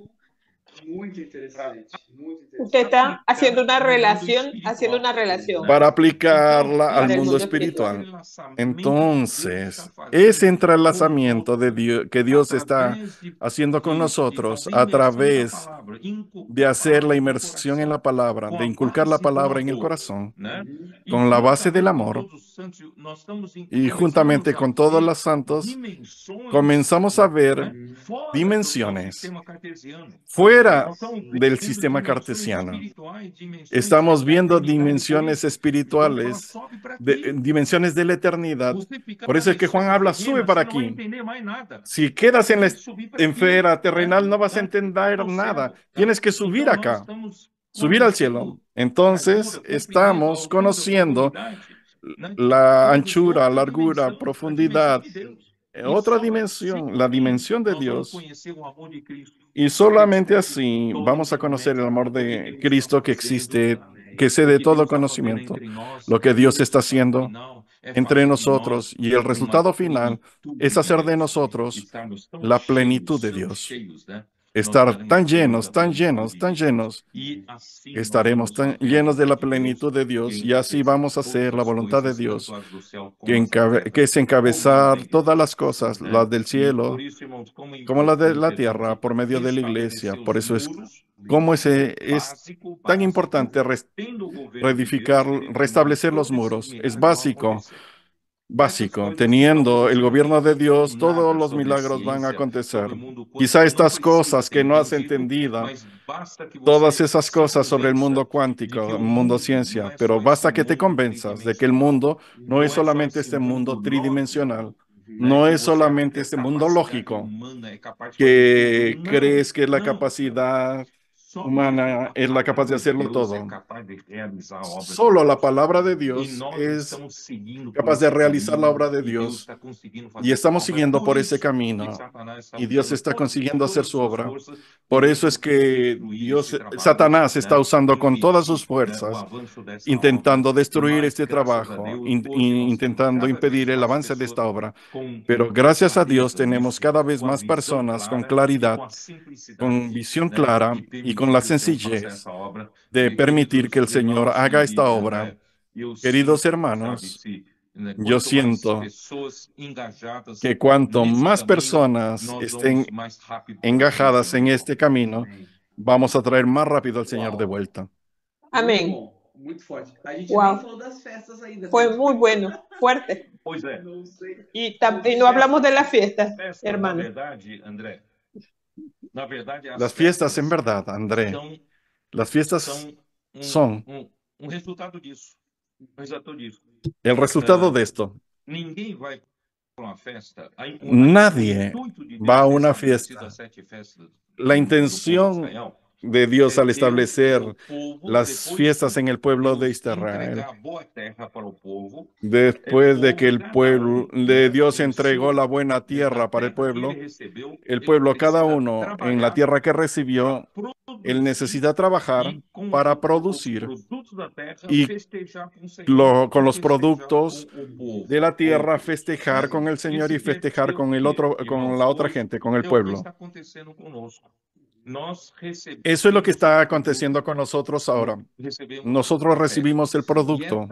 Muy interesante. Usted está haciendo una relación. Para aplicarla al mundo espiritual. Entonces, ese entrelazamiento que Dios está haciendo con nosotros a través de hacer la inmersión en la palabra, de inculcar la palabra en el corazón, con la base del amor, y juntamente con todos los santos, comenzamos a ver dimensiones fuera del sistema cartesiano. Estamos viendo dimensiones espirituales, dimensiones de la eternidad. Por eso es que Juan habla, sube para aquí. Si quedas en la esfera terrenal no vas a entender nada. Tienes que subir acá, subir al cielo. Entonces estamos conociendo la anchura, largura, profundidad, otra dimensión, la dimensión de Dios. Y solamente así vamos a conocer el amor de Cristo que existe, que excede todo conocimiento, lo que Dios está haciendo entre nosotros, y el resultado final es hacer de nosotros la plenitud de Dios. Estar tan llenos, estaremos tan llenos de la plenitud de Dios, y así vamos a hacer la voluntad de Dios, que es encabezar todas las cosas, las del cielo como las de la tierra, por medio de la iglesia. Por eso es tan importante reedificar, restablecer los muros. Es básico básico. Teniendo el gobierno de Dios, todos los milagros van a acontecer. Quizá estas cosas que no has entendido, todas esas cosas sobre el mundo cuántico, el mundo ciencia, pero basta que te convenzas de que el mundo no es solamente este mundo tridimensional, no es solamente este mundo lógico, que crees que es la capacidad humana es la capaz de hacerlo todo. Solo la palabra de Dios es capaz de realizar la obra de Dios y estamos siguiendo por ese camino y Dios está consiguiendo hacer su obra. Por eso es que Satanás está usando con todas sus fuerzas, intentando destruir este trabajo, intentando impedir el avance de esta obra. Pero gracias a Dios tenemos cada vez más personas con claridad, con visión clara y con la sencillez de permitir que el Señor haga esta obra. Queridos hermanos, yo siento que cuanto más personas estén engajadas en este camino, vamos a traer más rápido al Señor de vuelta. Amén. Wow. Fue muy bueno, fuerte. Y no hablamos de las fiestas, hermano. Las fiestas, en verdad, André, las fiestas son el resultado de esto. Nadie va a una fiesta. La intención de Dios al establecer las fiestas en el pueblo de Israel, después de que el pueblo de Dios entregó la buena tierra para el pueblo, cada uno en la tierra que recibió, él necesita trabajar para producir y con los productos de la tierra festejar con el Señor y festejar con la otra gente, con el pueblo. Eso es lo que está aconteciendo con nosotros ahora. Nosotros recibimos el producto,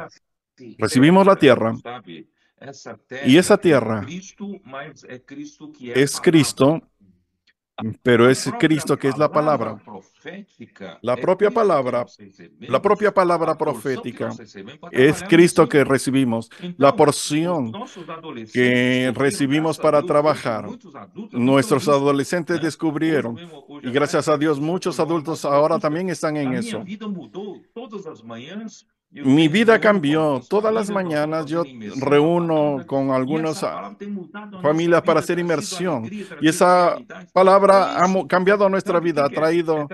recibimos la tierra, y esa tierra es Cristo, pero es Cristo que es la palabra. La propia palabra profética es Cristo que recibimos, la porción que recibimos para trabajar. Nuestros adolescentes descubrieron, y gracias a Dios muchos adultos ahora también están en eso. Mi vida cambió. Todas las mañanas yo reúno con algunas familias para hacer inmersión. Y esa palabra ha cambiado nuestra vida, ha traído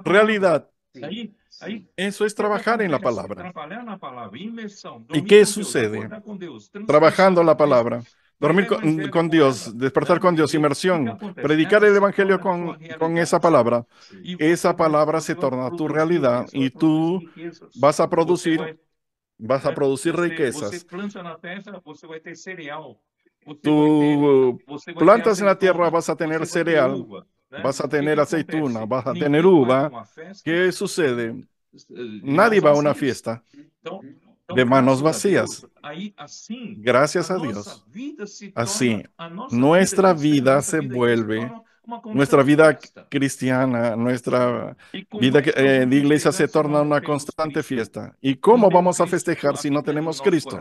realidad. Eso es trabajar en la palabra. ¿Y qué sucede? Trabajando la palabra. Dormir con Dios, despertar con Dios, inmersión, predicar el evangelio con esa palabra. Esa palabra se torna tu realidad y tú vas a producir riquezas. Tú plantas en la tierra, vas a tener cereal, vas a tener aceituna, vas a tener uva. ¿Qué sucede? Nadie va a una fiesta de manos vacías. Gracias a Dios. Así, nuestra vida se vuelve, nuestra vida cristiana, nuestra vida de iglesia se torna una constante fiesta. ¿Y cómo vamos a festejar si no tenemos Cristo?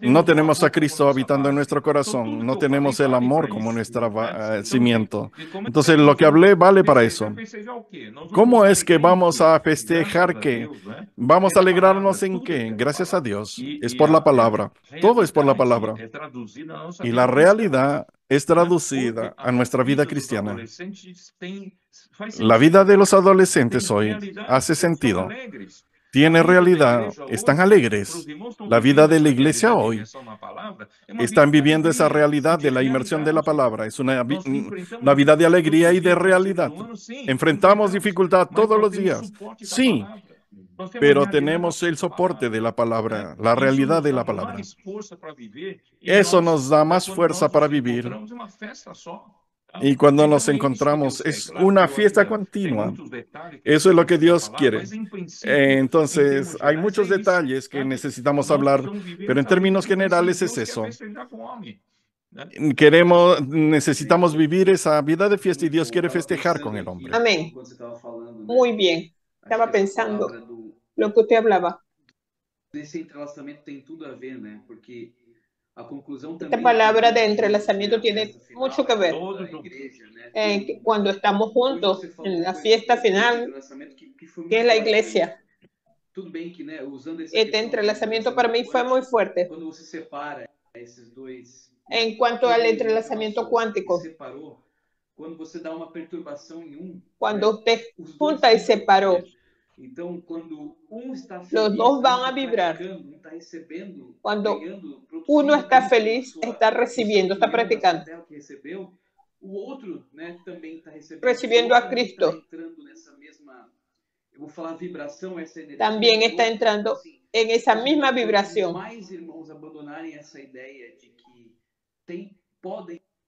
No tenemos a Cristo habitando en nuestro corazón, no tenemos el amor como nuestro cimiento. Entonces, lo que hablé vale para eso. ¿Cómo es que vamos a festejar qué? ¿Vamos a alegrarnos en qué? Gracias a Dios. Es por la palabra. Todo es por la palabra. Y la realidad es traducida a nuestra vida cristiana. La vida de los adolescentes hoy hace sentido. Tiene realidad, están alegres. La vida de la iglesia hoy están viviendo esa realidad de la inmersión de la palabra. Es una vida de alegría y de realidad. Enfrentamos dificultad todos los días. Sí, pero tenemos el soporte de la palabra, la realidad de la palabra. Eso nos da más fuerza para vivir. Y cuando nos encontramos, es una fiesta continua. Eso es lo que Dios quiere. Entonces, hay muchos detalles que necesitamos hablar, pero en términos generales es eso. Necesitamos vivir esa vida de fiesta y Dios quiere festejar con el hombre. Amén. Muy bien. Estaba pensando lo que usted hablaba. Esse entrelaçamento tem tudo a ver, né? Porque Esta palabra de entrelazamiento tiene mucho que ver cuando estamos juntos en la fiesta final, que es la iglesia. Este entrelazamiento para mí fue muy fuerte. En cuanto al entrelazamiento cuántico, cuando usted junta y separó, los dos van a vibrar. Cuando uno está feliz, está recibiendo, está practicando, recibiendo a Cristo. También está entrando en esa misma vibración.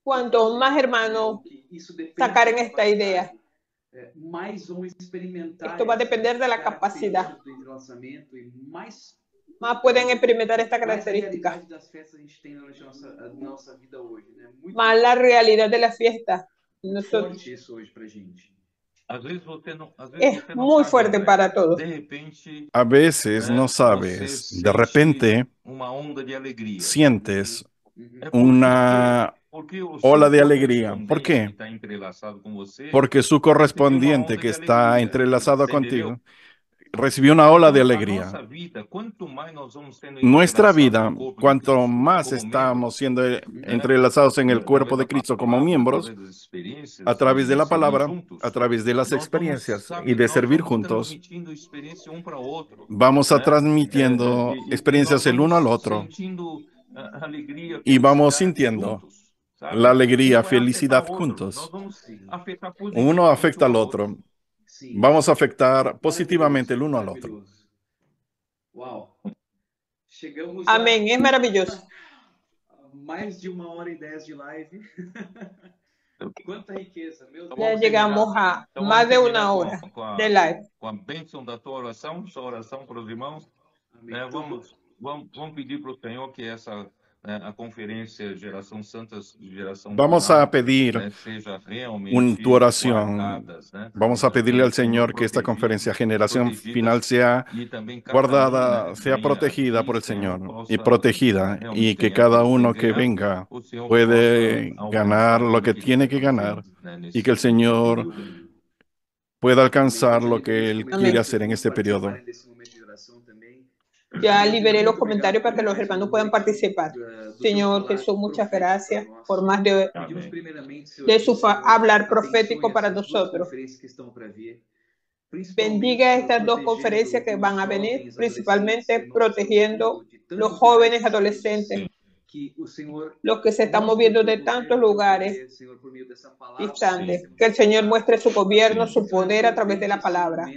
Cuanto más hermanos sacaren esta idea, esto va a depender de la capacidad. Más pueden experimentar esta característica. Más la realidad de la fiesta. Es muy fuerte para todos. A veces no sabes, de repente sientes una ola de alegría. ¿Por qué? Porque su correspondiente que está entrelazado contigo recibió una ola de alegría. Nuestra vida, cuanto más estamos siendo entrelazados en el cuerpo de Cristo como miembros, a través de la palabra, a través de las experiencias y de servir juntos, vamos a transmitiendo experiencias el uno al otro y vamos sintiendo la alegría, felicidad juntos. Uno afecta al otro. Vamos a afectar positivamente el uno al otro. Amén, es maravilloso. Más de 1 hora y 10 de live. Cuánta riqueza, meu Deus. Ya llegamos a más de 1 hora de live. Com a bênção da tua oração, sua oração para os irmãos. Vamos pedir para o Senhor que essa a conferencia Geración Santas, Geración Vamos a pedir tu oración. Vamos a pedirle al Señor que esta conferencia Generación Final sea guardada, sea protegida por el Señor y protegida, y que cada uno que venga puede ganar lo que tiene que ganar y que el Señor pueda alcanzar lo que Él quiere hacer en este periodo. Ya liberé los comentarios para que los hermanos puedan participar. Señor Jesús, muchas gracias por más de su hablar profético para nosotros. Bendiga estas 2 conferencias que van a venir, principalmente protegiendo los jóvenes adolescentes, los que se están moviendo de tantos lugares distantes. Que el Señor muestre su gobierno, su poder a través de la palabra.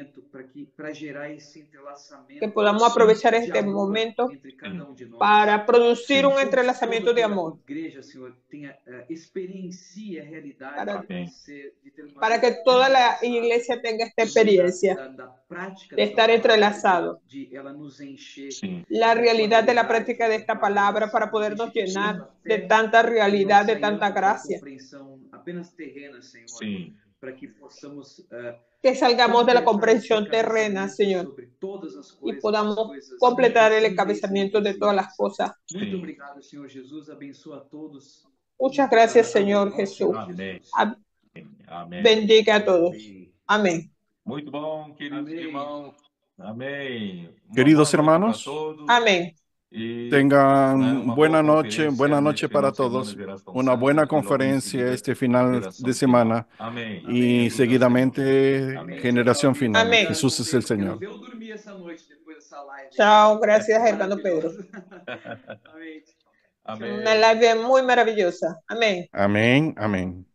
Que podamos aprovechar este momento para producir un entrelazamiento de amor. Para que toda la iglesia tenga esta experiencia de estar entrelazado. La realidad de la práctica de esta palabra para podernos llenar de tanta realidad, de tanta gracia. Que salgamos de la comprensión terrena, Señor, y podamos completar el encabezamiento de todas las cosas. Muchas gracias, Señor Jesús. Bendiga a todos. Amén. Muy bom, queridos hermanos. Amén. Queridos hermanos. Amén. Tengan buena noche para todos. Una buena conferencia este final de semana. Y seguidamente Generación Final. Amén. Jesús es el Señor. Chao, gracias, hermano Pedro. Una live muy maravillosa. Amén. Amén, amén.